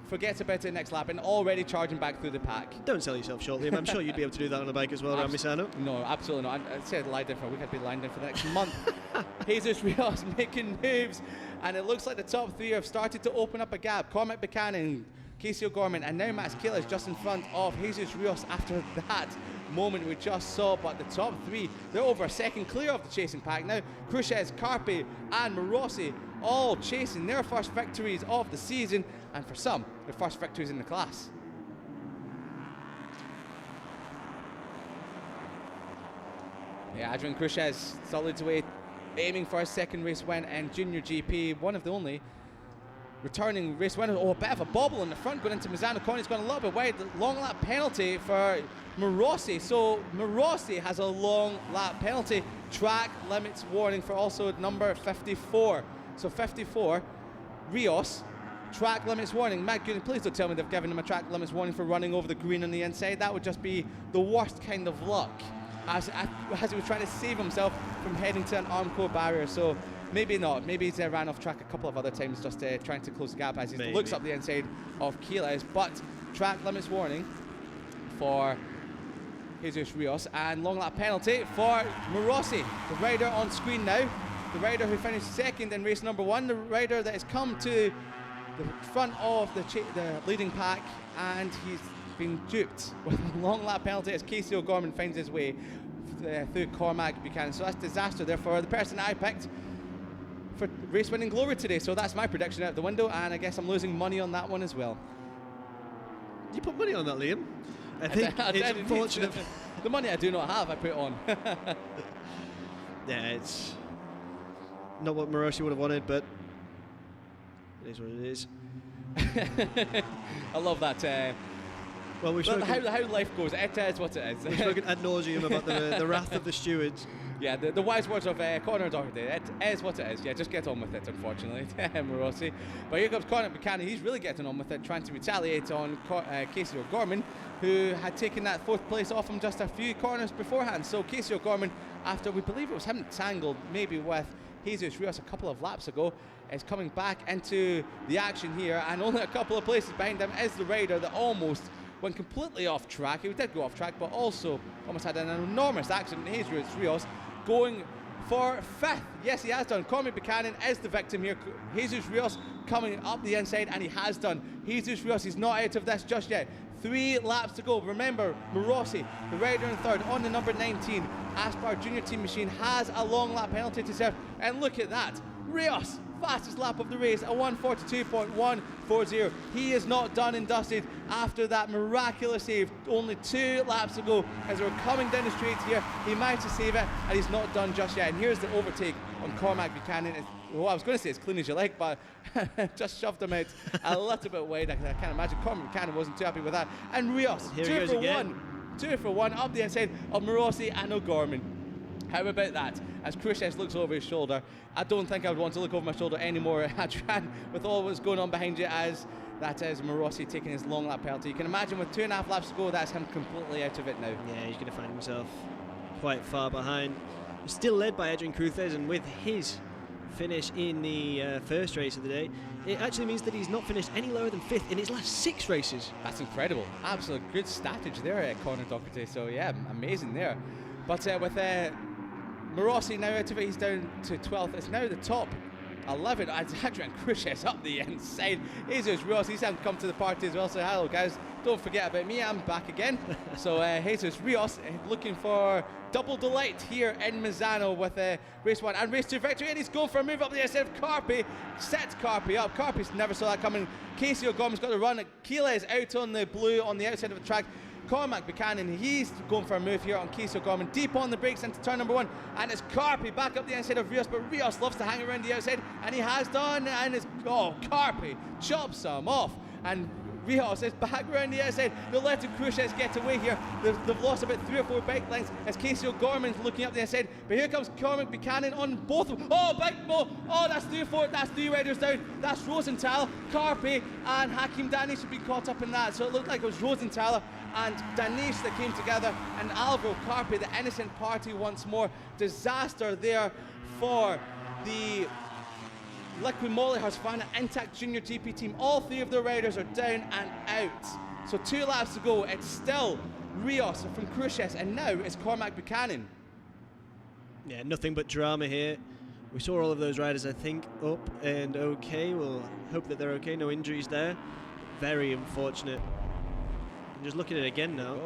forgets about it next lap and already charging back through the pack. Don't sell yourself short, Liam. I'm sure you'd be able to do that on a bike as well, around Misano. No, absolutely not. I said lie down for a week. I'd be lying down for the next month. Jesus Rios making moves, and it looks like the top 3 have started to open up a gap. Cormac Buchanan, Casey O'Gorman, and now Max Kayla is just in front of Jesus Rios after that moment we just saw. But the top 3, they're over a second clear of the chasing pack now. Cruces, Carpe, and Morossi all chasing their first victories of the season, and for some, their first victories in the class. Yeah, Adrian Cruces still leads away, aiming for his second race win in JuniorGP, one of the only returning race winners. Oh, a bit of a bobble in the front going into Misano. Connie's gone a little bit wide. Long lap penalty for Morossi. So Morossi has a long lap penalty. Track limits warning for also number 54. So 54, Rios, track limits warning. My goodness, please don't tell me they've given him a track limits warning for running over the green on the inside. That would just be the worst kind of luck, as he was trying to save himself from heading to an Armco barrier. So maybe not. Maybe he's ran off track a couple of other times just trying to close the gap as he looks up the inside of Keyless. But track limits warning for Jesus Rios, and long lap penalty for Morossi, the rider on screen now. The rider who finished second in race number 1, the rider that has come to the front of the leading pack, and he's been duped with a long lap penalty as Casey O'Gorman finds his way through Cormac Buchanan. So that's disaster there for the person I picked for race winning glory today. So that's my prediction out the window, and I guess I'm losing money on that one as well. You put money on that, Liam? I think it's unfortunate. The money I do not have, I put on. Yeah, it's not what Morossi would have wanted, but it is what it is. I love that. Well, we've spoken how life goes. It is what it is. We've spoken ad nauseum about the wrath of the stewards. Yeah, the wise words of Conor Doherty. It is what it is. Yeah, just get on with it, unfortunately, Morossi. But here comes Cormac Buchanan. He's really getting on with it, trying to retaliate on Casey O'Gorman, who had taken that 4th place off him just a few corners beforehand. So Casey O'Gorman, after we believe it was him tangled maybe with Jesus Rios a couple of laps ago, is coming back into the action here, and only a couple of places behind him is the rider that almost went completely off track. He did go off track, but also almost had an enormous accident. Jesus Rios going for 5th. Yes, he has done. Cormac Buchanan is the victim here. Jesus Rios coming up the inside, and he has done. Jesus Rios, he's not out of this just yet. 3 laps to go. Remember, Morossi, the rider in 3rd on the number 19 Aspar Junior Team machine, has a long lap penalty to serve. And look at that. Rios, fastest lap of the race, a 1:42.140. He is not done and dusted after that miraculous save. Only 2 laps to go as we're coming down the straight here. He managed to save it, and he's not done just yet. And here's the overtake on Cormac Buchanan. Well, I was going to say as clean as you like, but just shoved him out a little bit wide. I can't imagine Cormac Buchanan wasn't too happy with that. And Rios, 2 for 1. 2 for 1 up the inside of Morossi and O'Gorman. How about that? As Khrushchev looks over his shoulder, I don't think I would want to look over my shoulder anymore, Adrian, with all what's going on behind you, as that is Morossi taking his long lap penalty. You can imagine with 2.5 laps to go, that's him completely out of it now. Yeah, he's going to find himself quite far behind. Still led by Adrian Cruzes, and with his finish in the first race of the day, it actually means that he's not finished any lower than 5th in his last 6 races. That's incredible. Absolute good statage there, Conor Doherty. So yeah, amazing there. But with Morossi now out of it, he's down to 12th. It's now the top 11. Adrian Cruzes up the inside. Jesus Rios, he's having come to the party as well. So hello guys, don't forget about me, I'm back again. So Jesus Rios looking for double delight here in Misano with race 1 and race 2 victory, and he's going for a move up the inside of Carpi. Sets Carpi up. Carpi's never saw that coming. Casey O'Gorman's got the run. Keeles out on the blue on the outside of the track. Cormac Buchanan, he's going for a move here on Casey O'Gorman, deep on the brakes into turn number 1, and it's Carpi back up the inside of Rios, but Rios loves to hang around the outside, and he has done, and it's, Carpi chops him off, and Rios is back around the outside. They're letting Khrushchev get away here. They've lost about 3 or 4 bike lengths as Casey O'Gorman's looking up the inside, but here comes Cormac Buchanan on both of them. That's 3 riders down. That's Rosenthal, Carpi, and Hakim Dani should be caught up in that. So it looked like it was Rosenthal and Danish that came together, and Alvaro Carpi, the innocent party once more. Disaster there for the Liquid Moly Husqvarna Intact Junior GP team. All 3 of their riders are down and out. So 2 laps to go. It's still Rios from Khrushchev, and now it's Cormac Buchanan. Yeah, nothing but drama here. We saw all of those riders, I think, up and okay. We'll hope that they're okay. No injuries there. Very unfortunate. I'm just looking at it again now.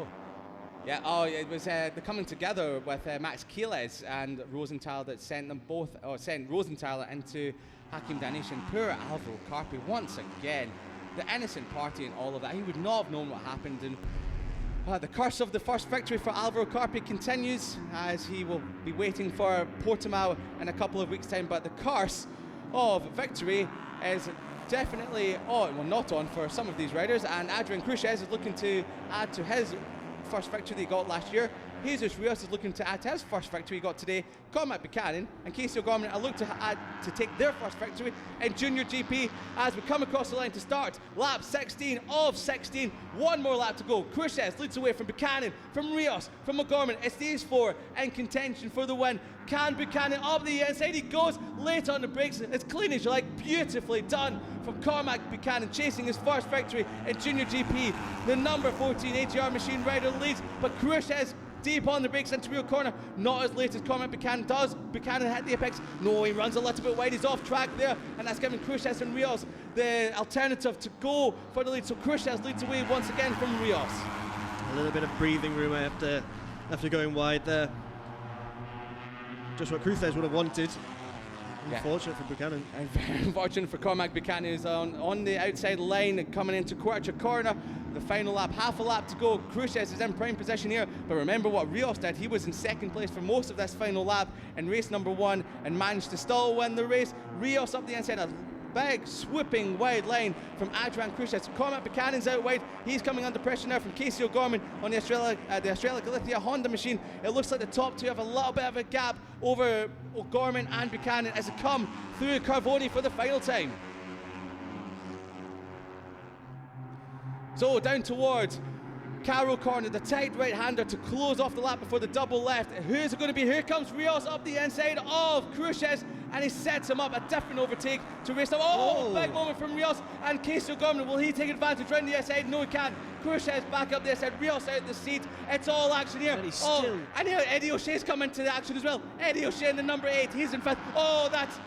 Yeah, it was the coming together with Max Keeles and Rosenthal that sent them both, sent Rosenthal into Hakim Danish, and poor Alvaro Carpi once again. The innocent party and all of that. He would not have known what happened, and the curse of the first victory for Alvaro Carpi continues as he will be waiting for Portimao in a couple of weeks' time. But the curse of victory is definitely not on for some of these riders, and Adrian Cruzes is looking to add to his first victory that he got last year. Jesus Rios is looking to add to his first victory he got today. Cormac Buchanan and Casey O'Gorman are looking to take their first victory in Junior GP as we come across the line to start lap 16 of 16. 1 more lap to go. Khrushchev leads away from Buchanan, from Rios, from O'Gorman. It's these 4 in contention for the win. Can Buchanan up the inside? He goes late on the brakes. As clean as you like. Beautifully done from Cormac Buchanan, chasing his first victory in Junior GP. The number 14 ATR machine rider leads, but Khrushchev deep on the brakes into rear corner, not as late as Cormac Buchanan does. Buchanan hit the apex. No, he runs a little bit wide. He's off track there, and that's giving Khrushchev and Rios the alternative to go for the lead. So Khrushchev leads away once again from Rios. A little bit of breathing room after going wide there. Just what Cruzes would have wanted. Unfortunate for Buchanan. And very unfortunate for Cormac Buchanan, who's on the outside line coming into quarter corner. The final lap, half a lap to go. Khrushchev is in prime position here, but remember what Rios did. He was in second place for most of this final lap in race number 1 and managed to still win the race. Rios up the inside, a big swooping wide line from Adrian Khrushchev. Cormac Buchanan's out wide. He's coming under pressure now from Casey O'Gorman on the Australia Galicia Honda machine. It looks like the top 2 have a little bit of a gap over O'Gorman and Buchanan as they come through Carvoni for the final time. So down towards Carroll corner, the tight right-hander to close off the lap before the double left. Who's it going to be? Here comes Rios up the inside of Khrushchev, and he sets him up a different overtake to race up. Oh, big moment from Rios and Casey O'Gorman. Will he take advantage round the side? No, he can't. Khrushchev's back up the side. Rios out the seat. It's all action here. And here Eddie O'Shea's coming to the action as well. Eddie O'Shea in the number 8. He's in 5th. Oh, that's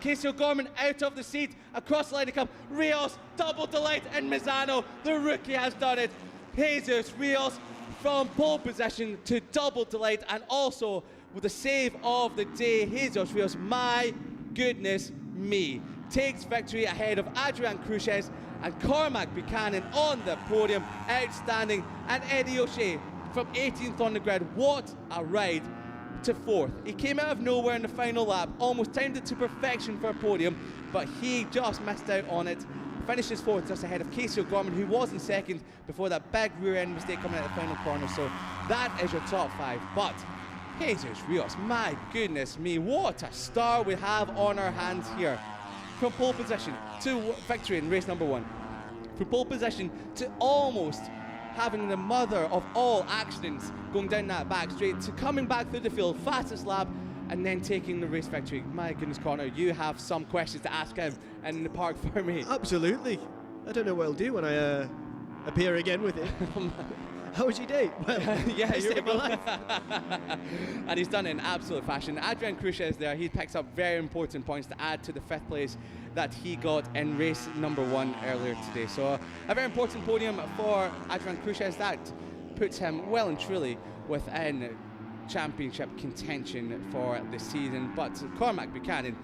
Casey O'Gorman out of the seat, across the line to come. Rios, double delight, and Misano, the rookie, has done it. Jesus Rios from pole position to double delight, and also with the save of the day, Jesus Rios, my goodness me, takes victory ahead of Adrian Khrushchev and Cormac Buchanan on the podium. Outstanding. And Eddie O'Shea from 18th on the grid. What a ride to 4th. He came out of nowhere in the final lap, almost timed it to perfection for a podium, but he just missed out on it. Finishes 4th, just ahead of Casey O'Gorman, who was in 2nd before that big rear end mistake coming out of the final corner. So that is your top 5. But Jesus Rios, my goodness me, what a star we have on our hands here. From pole position to victory in race number 1. From pole position to almost having the mother of all accidents going down that back straight, to coming back through the field, fastest lap, and then taking the race victory. My goodness, Connor, you have some questions to ask him in the park for me. Absolutely. I don't know what I'll do when I appear again with it. How was your day? Well, yeah, you saved my life. And he's done it in absolute fashion. Adrian Khrushchev is there. He picks up very important points to add to the 5th place that he got in race number 1 earlier today. So a very important podium for Adrian Khrushchev. That puts him well and truly within championship contention for the season. But Cormac Buchanan,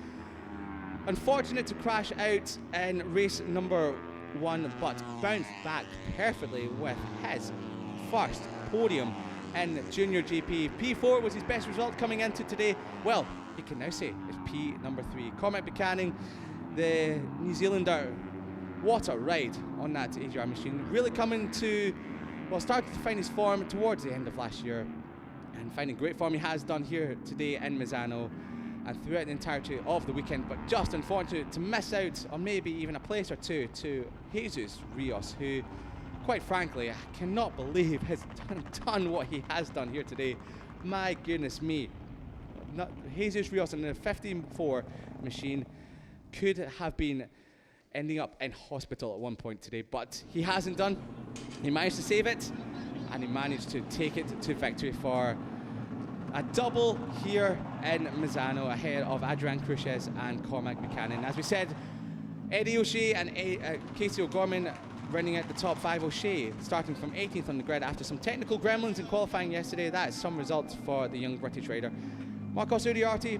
unfortunate to crash out in race number 1, but bounced back perfectly with his first podium in JuniorGP. P4 was his best result coming into today. Well, you can now say it's P number 3. Cormac Buchanan, the New Zealander, what a ride on that AGR machine. Really coming to, well, started to find his form towards the end of last year, and finding great form he has done here today in Misano and throughout the entirety of the weekend, but just unfortunate to miss out on maybe even a place or two to Jesus Rios, who, quite frankly, I cannot believe has done what he has done here today. My goodness me. Jesus Rios in the 15-4 machine could have been ending up in hospital at one point today, but he hasn't done. He managed to save it, and he managed to take it to victory for a double here in Misano ahead of Adrian Khrushchev and Cormac Buchanan. As we said, Eddie O'Shea and Casey O'Gorman running out the top 5. O'Shea starting from 18th on the grid after some technical gremlins in qualifying yesterday. That is some results for the young British rider. Marcos Uriarte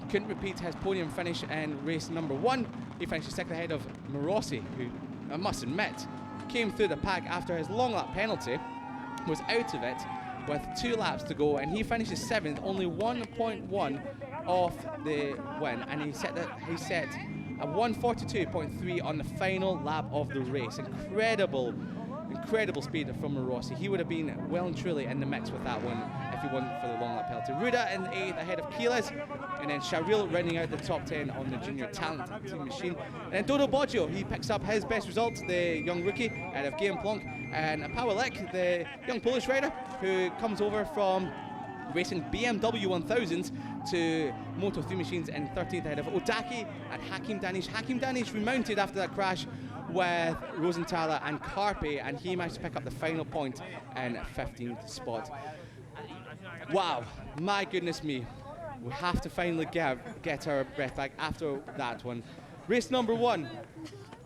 couldn't repeat his podium finish in race number 1. He finished 2nd ahead of Morossi, who I must admit came through the pack after his long lap penalty, was out of it with 2 laps to go, and he finishes 7th, only 1.1 off the win, and he set a 142.3 on the final lap of the race. Incredible speed from Morossi. He would have been well and truly in the mix with that one if he wasn't for the long lap penalty. Ruda in 8th ahead of Keeles, and then Sharil running out the top 10 on the junior talent team machine. And then Dodo Boggio, he picks up his best result, the young rookie out of Guillaume Plonk, and Pawelek, the young Polish rider who comes over from racing BMW 1000s to Moto3 machines in 13th ahead of Otaki and Hakim Danish. Hakim Danish remounted after that crash with Rosenthaler and Carpe, and he managed to pick up the final point in 15th spot. Wow, my goodness me. We have to finally get our breath back after that one. Race number 1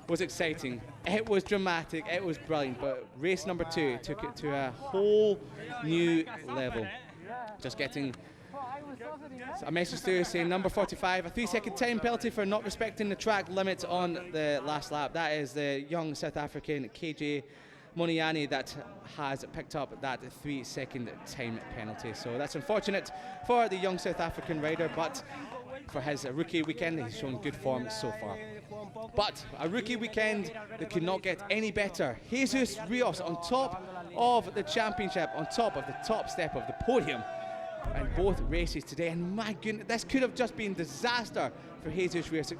was exciting. It was dramatic. It was brilliant. But race number 2 took it to a whole new level. Just getting a message through saying number 45, a 3-second time penalty for not respecting the track limit on the last lap. That is the young South African KJ Moniani that has picked up that 3-second time penalty. So that's unfortunate for the young South African rider, but for his rookie weekend, he's shown good form so far. But a rookie weekend that could not get any better. Jesus Rios on top of the championship, on top of the top step of the podium in both races today. And my goodness, this could have just been disaster for Jesus Rios.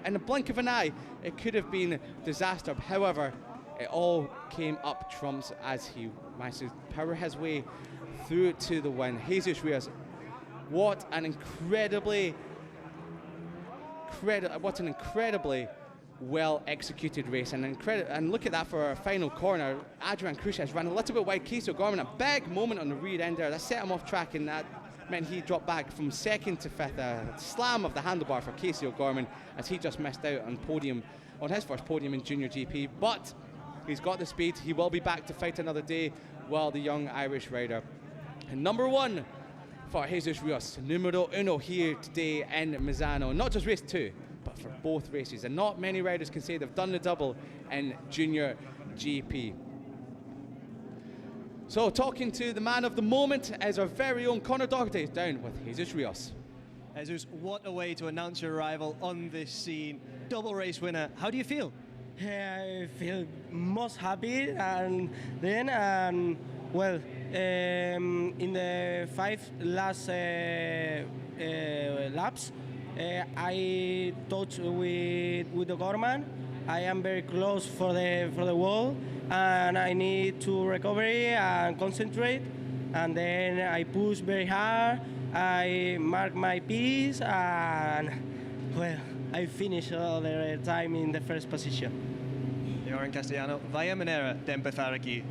In the blink of an eye, it could have been disaster. However, it all came up trumps as he managed to power his way through to the win. Jesus Rios, what an incredibly what an incredibly well executed race, and look at that for our final corner. Adrian Cruces ran a little bit wide. Casey O'Gorman, a big moment on the rear end there that set him off track, and that meant he dropped back from second to fifth. A slam of the handlebar for Casey O'Gorman as he just missed out on his first podium in Junior GP, but he's got the speed. He will be back to fight another day, while the young Irish rider. And number one for Jesus Rios, numero uno here today in Misano. Not just race 2, but for both races. And not many riders can say they've done the double in Junior GP. So talking to the man of the moment is our very own Conor Doherty down with Jesus Rios. Jesus, what a way to announce your arrival on this scene. Double race winner. How do you feel? I feel most happy, and then, well, in the 5 last laps, I touched with the Gorman. I am very close for the wall, and I need to recover and concentrate. And then I push very hard. I mark my piece, and well, I finish all the time in the first position. Y ahora en castellano, vaya manera de empezar aquí.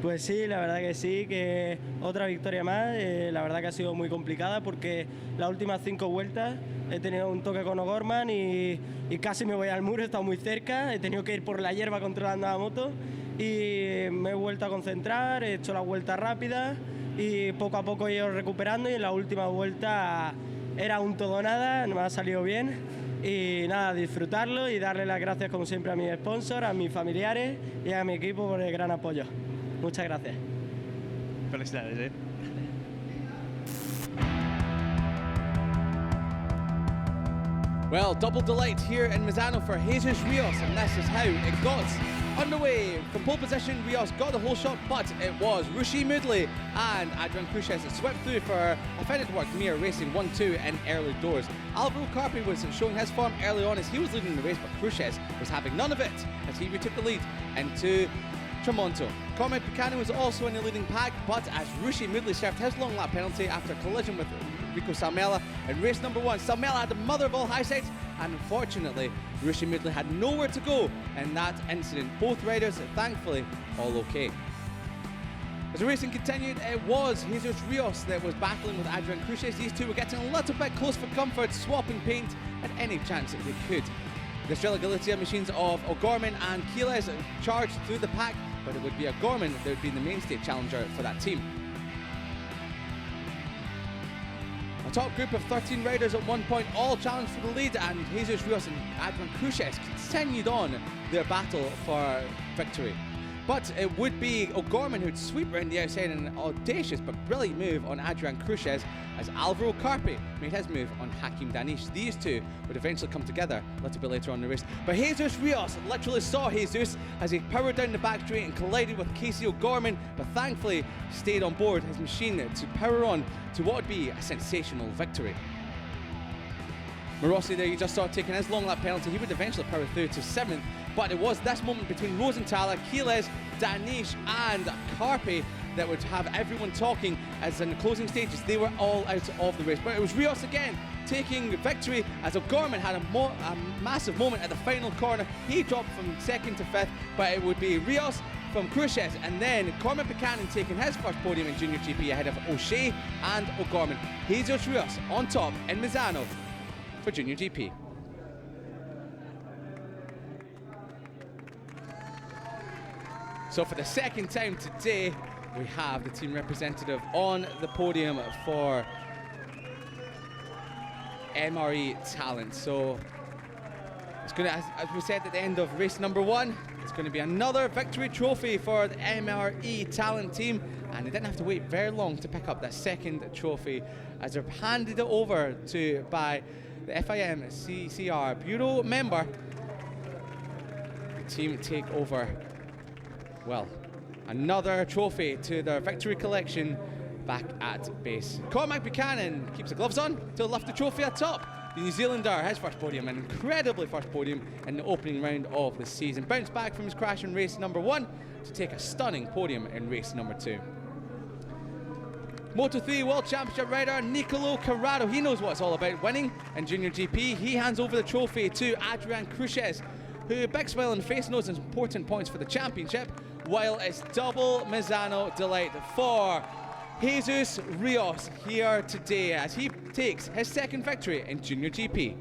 Pues sí, la verdad que sí, que otra victoria más. La verdad que ha sido muy complicada porque las últimas 5 vueltas he tenido un toque con O'Gorman y casi me voy al muro, he estado muy cerca, he tenido que ir por la hierba controlando la moto y me he vuelto a concentrar, he hecho la vuelta rápida y poco a poco he ido recuperando, y en la última vuelta era un todo o nada, me ha salido bien. Y nada, disfrutarlo y darle las gracias como siempre a mis sponsors, a mis familiares y a mi equipo por el gran apoyo. Muchas gracias. Felicidades, ¿eh? Well, double delight here in Misano for Jesus Rios, and this is how it got underway. From pole position, Rios got the whole shot, but it was Rushi Moodley and Adrian Cruces that swept through for a fitted work near racing 1-2 in early doors. Alvaro Carpi was showing his form early on as he was leading the race, but Cruces was having none of it as he retook the lead into Tramonto. Cormac Buchanan was also in the leading pack, but as Rushi Moodley served his long lap penalty after a collision with Rico Salmela in race number 1. Salmela had the mother of all high sides, and unfortunately Rushi Moodley had nowhere to go in that incident. Both riders thankfully all okay. As the racing continued, it was Jesus Rios that was battling with Adrian Cruces. These two were getting a little bit close for comfort, swapping paint at any chance that they could. The Estrella Galicia machines of O'Gorman and Keeles charged through the pack, but it would be O'Gorman that would be the mainstay challenger for that team. A top group of 13 riders at one point all challenged for the lead, and Jesus Rios and Adrian Cruces continued on their battle for victory. But it would be O'Gorman who'd sweep around the outside in an audacious but brilliant move on Adrian Cruces as Alvaro Carpi made his move on Hakim Danish. These two would eventually come together a little bit later on in the race. But Jesus Rios literally saw Jesus as he powered down the back straight and collided with Casey O'Gorman, but thankfully stayed on board his machine to power on to what would be a sensational victory. Morossi there, you just saw taking his long lap penalty. He would eventually power through to 7th, but it was this moment between Rosenthaler, Keeles, Danish and Carpi that would have everyone talking, as in the closing stages they were all out of the race. But it was Rios again taking victory as O'Gorman had a massive moment at the final corner. He dropped from 2nd to 5th, but it would be Rios from Cruces, and then Cormac Buchanan taking his first podium in Junior GP ahead of O'Shea and O'Gorman. Jesus Rios on top in Misano for Junior GP. So for the second time today, we have the team representative on the podium for MRE Talent. So it's going to, as we said at the end of race number 1, it's going to be another victory trophy for the MRE Talent team, and they didn't have to wait very long to pick up that second trophy as they're handed it over to by the FIM CCR Bureau member. The team take over, well, another trophy to their victory collection back at base. Cormac Buchanan keeps the gloves on to lift the trophy atop. The New Zealander, his first podium, an incredibly first podium in the opening round of the season. Bounced back from his crash in race number 1 to take a stunning podium in race number 2. Moto3 World Championship rider Nicolo Corrado, he knows what it's all about winning in Junior GP. He hands over the trophy to Adrian Cruces, who, big smile on the face, knows it's important points for the championship, while it's double Misano delight for Jesus Rios here today as he takes his second victory in Junior GP.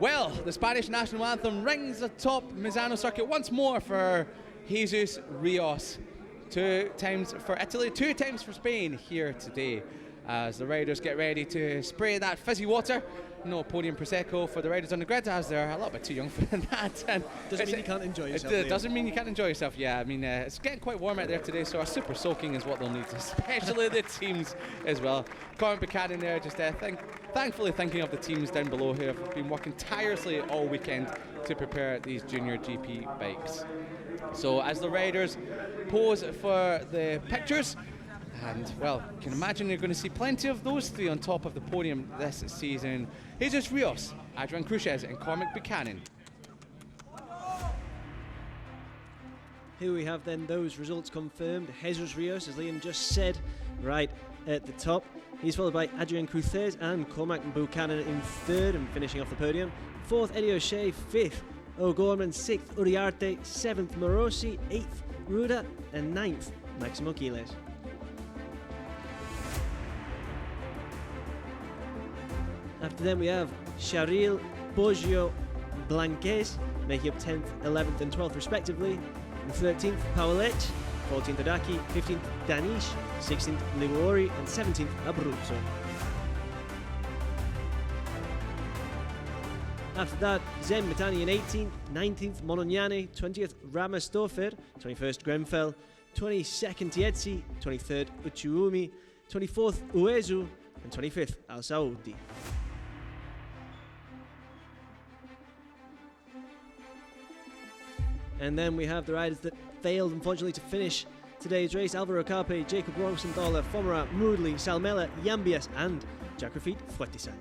Well, the Spanish national anthem rings atop Misano circuit once more for Jesus Rios. 2 times for Italy, 2 times for Spain here today as the riders get ready to spray that fizzy water. No Podium Prosecco for the riders on the grid as they're a little bit too young for that. And doesn't mean you can't enjoy yourself. It doesn't mean you can't enjoy yourself, yeah. I mean, it's getting quite warm out there today, so a super soaking is what they'll need, especially the teams as well. Cormac Buchanan there just thankfully thinking of the teams down below who have been working tirelessly all weekend to prepare these Junior GP bikes. So as the riders pose for the pictures, and well, you can imagine you're going to see plenty of those 3 on top of the podium this season. Jesus Rios, Adrian Cruces and Cormac Buchanan. Here we have then those results confirmed. Jesus Rios, as Liam just said, right at the top. He's followed by Adrian Cruces and Cormac Buchanan in 3rd and finishing off the podium. 4th, Eddie O'Shea. 5th, O'Gorman. 6th, Uriarte. 7th, Morosi. 8th, Ruda. And 9th, Maximo Quiles. After them we have Charil, Boggio, Blanquez, making up 10th, 11th and 12th respectively. And 13th, Paolec, 14th, Odaki, 15th, Danish, 16th, Liguori and 17th, Abruzzo. After that, Zen Mitani in 18th, 19th, Monognane, 20th, Ramastofer, 21st, Grenfell, 22nd, Tiezzi, 23rd, Uchuumi, 24th, Uezu, and 25th, Al Saudi. And then we have the riders that failed, unfortunately, to finish today's race. Alvaro Carpe, Jacob Rosenthaler, Fomara, Moodley, Salmela, Yambias, and Jackrafit Fuetisan.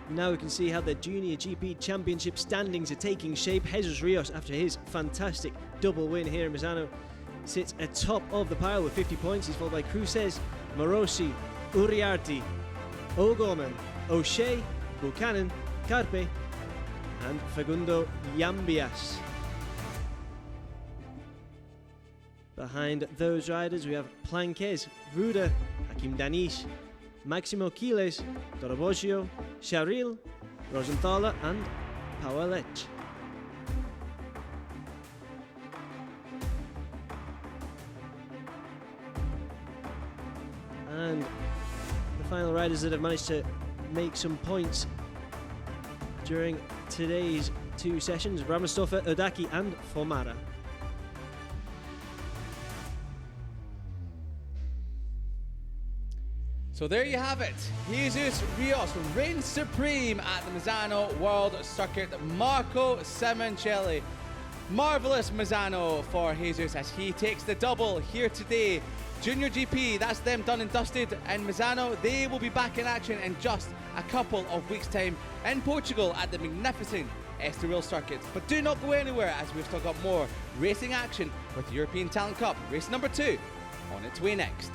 Now we can see how the Junior GP Championship standings are taking shape. Jesus Rios, after his fantastic double win here in Misano, sits atop of the pile with 50 points. He's followed by Cruces, Morosi, Uriarte, O'Gorman, O'Shea, Buchanan, Carpe, and Fagundo Yambias. Behind those riders we have Planquez, Ruda, Hakim Danish, Maximo Quiles, Doroboggio, Charil, Rosenthaler, and Paolec. And the final riders that have managed to make some points during today's 2 sessions, Ramastofer, Odaki and Fomara. So there you have it. Jesus Rios reigns supreme at the Misano World Circuit. Marco Simoncelli. Marvellous Misano for Jesus as he takes the double here today. Junior GP, that's them done and dusted in Misano. They will be back in action in just a couple of weeks' time in Portugal at the magnificent Estoril circuit. But do not go anywhere as we've still got more racing action with the European Talent Cup race number 2 on its way next.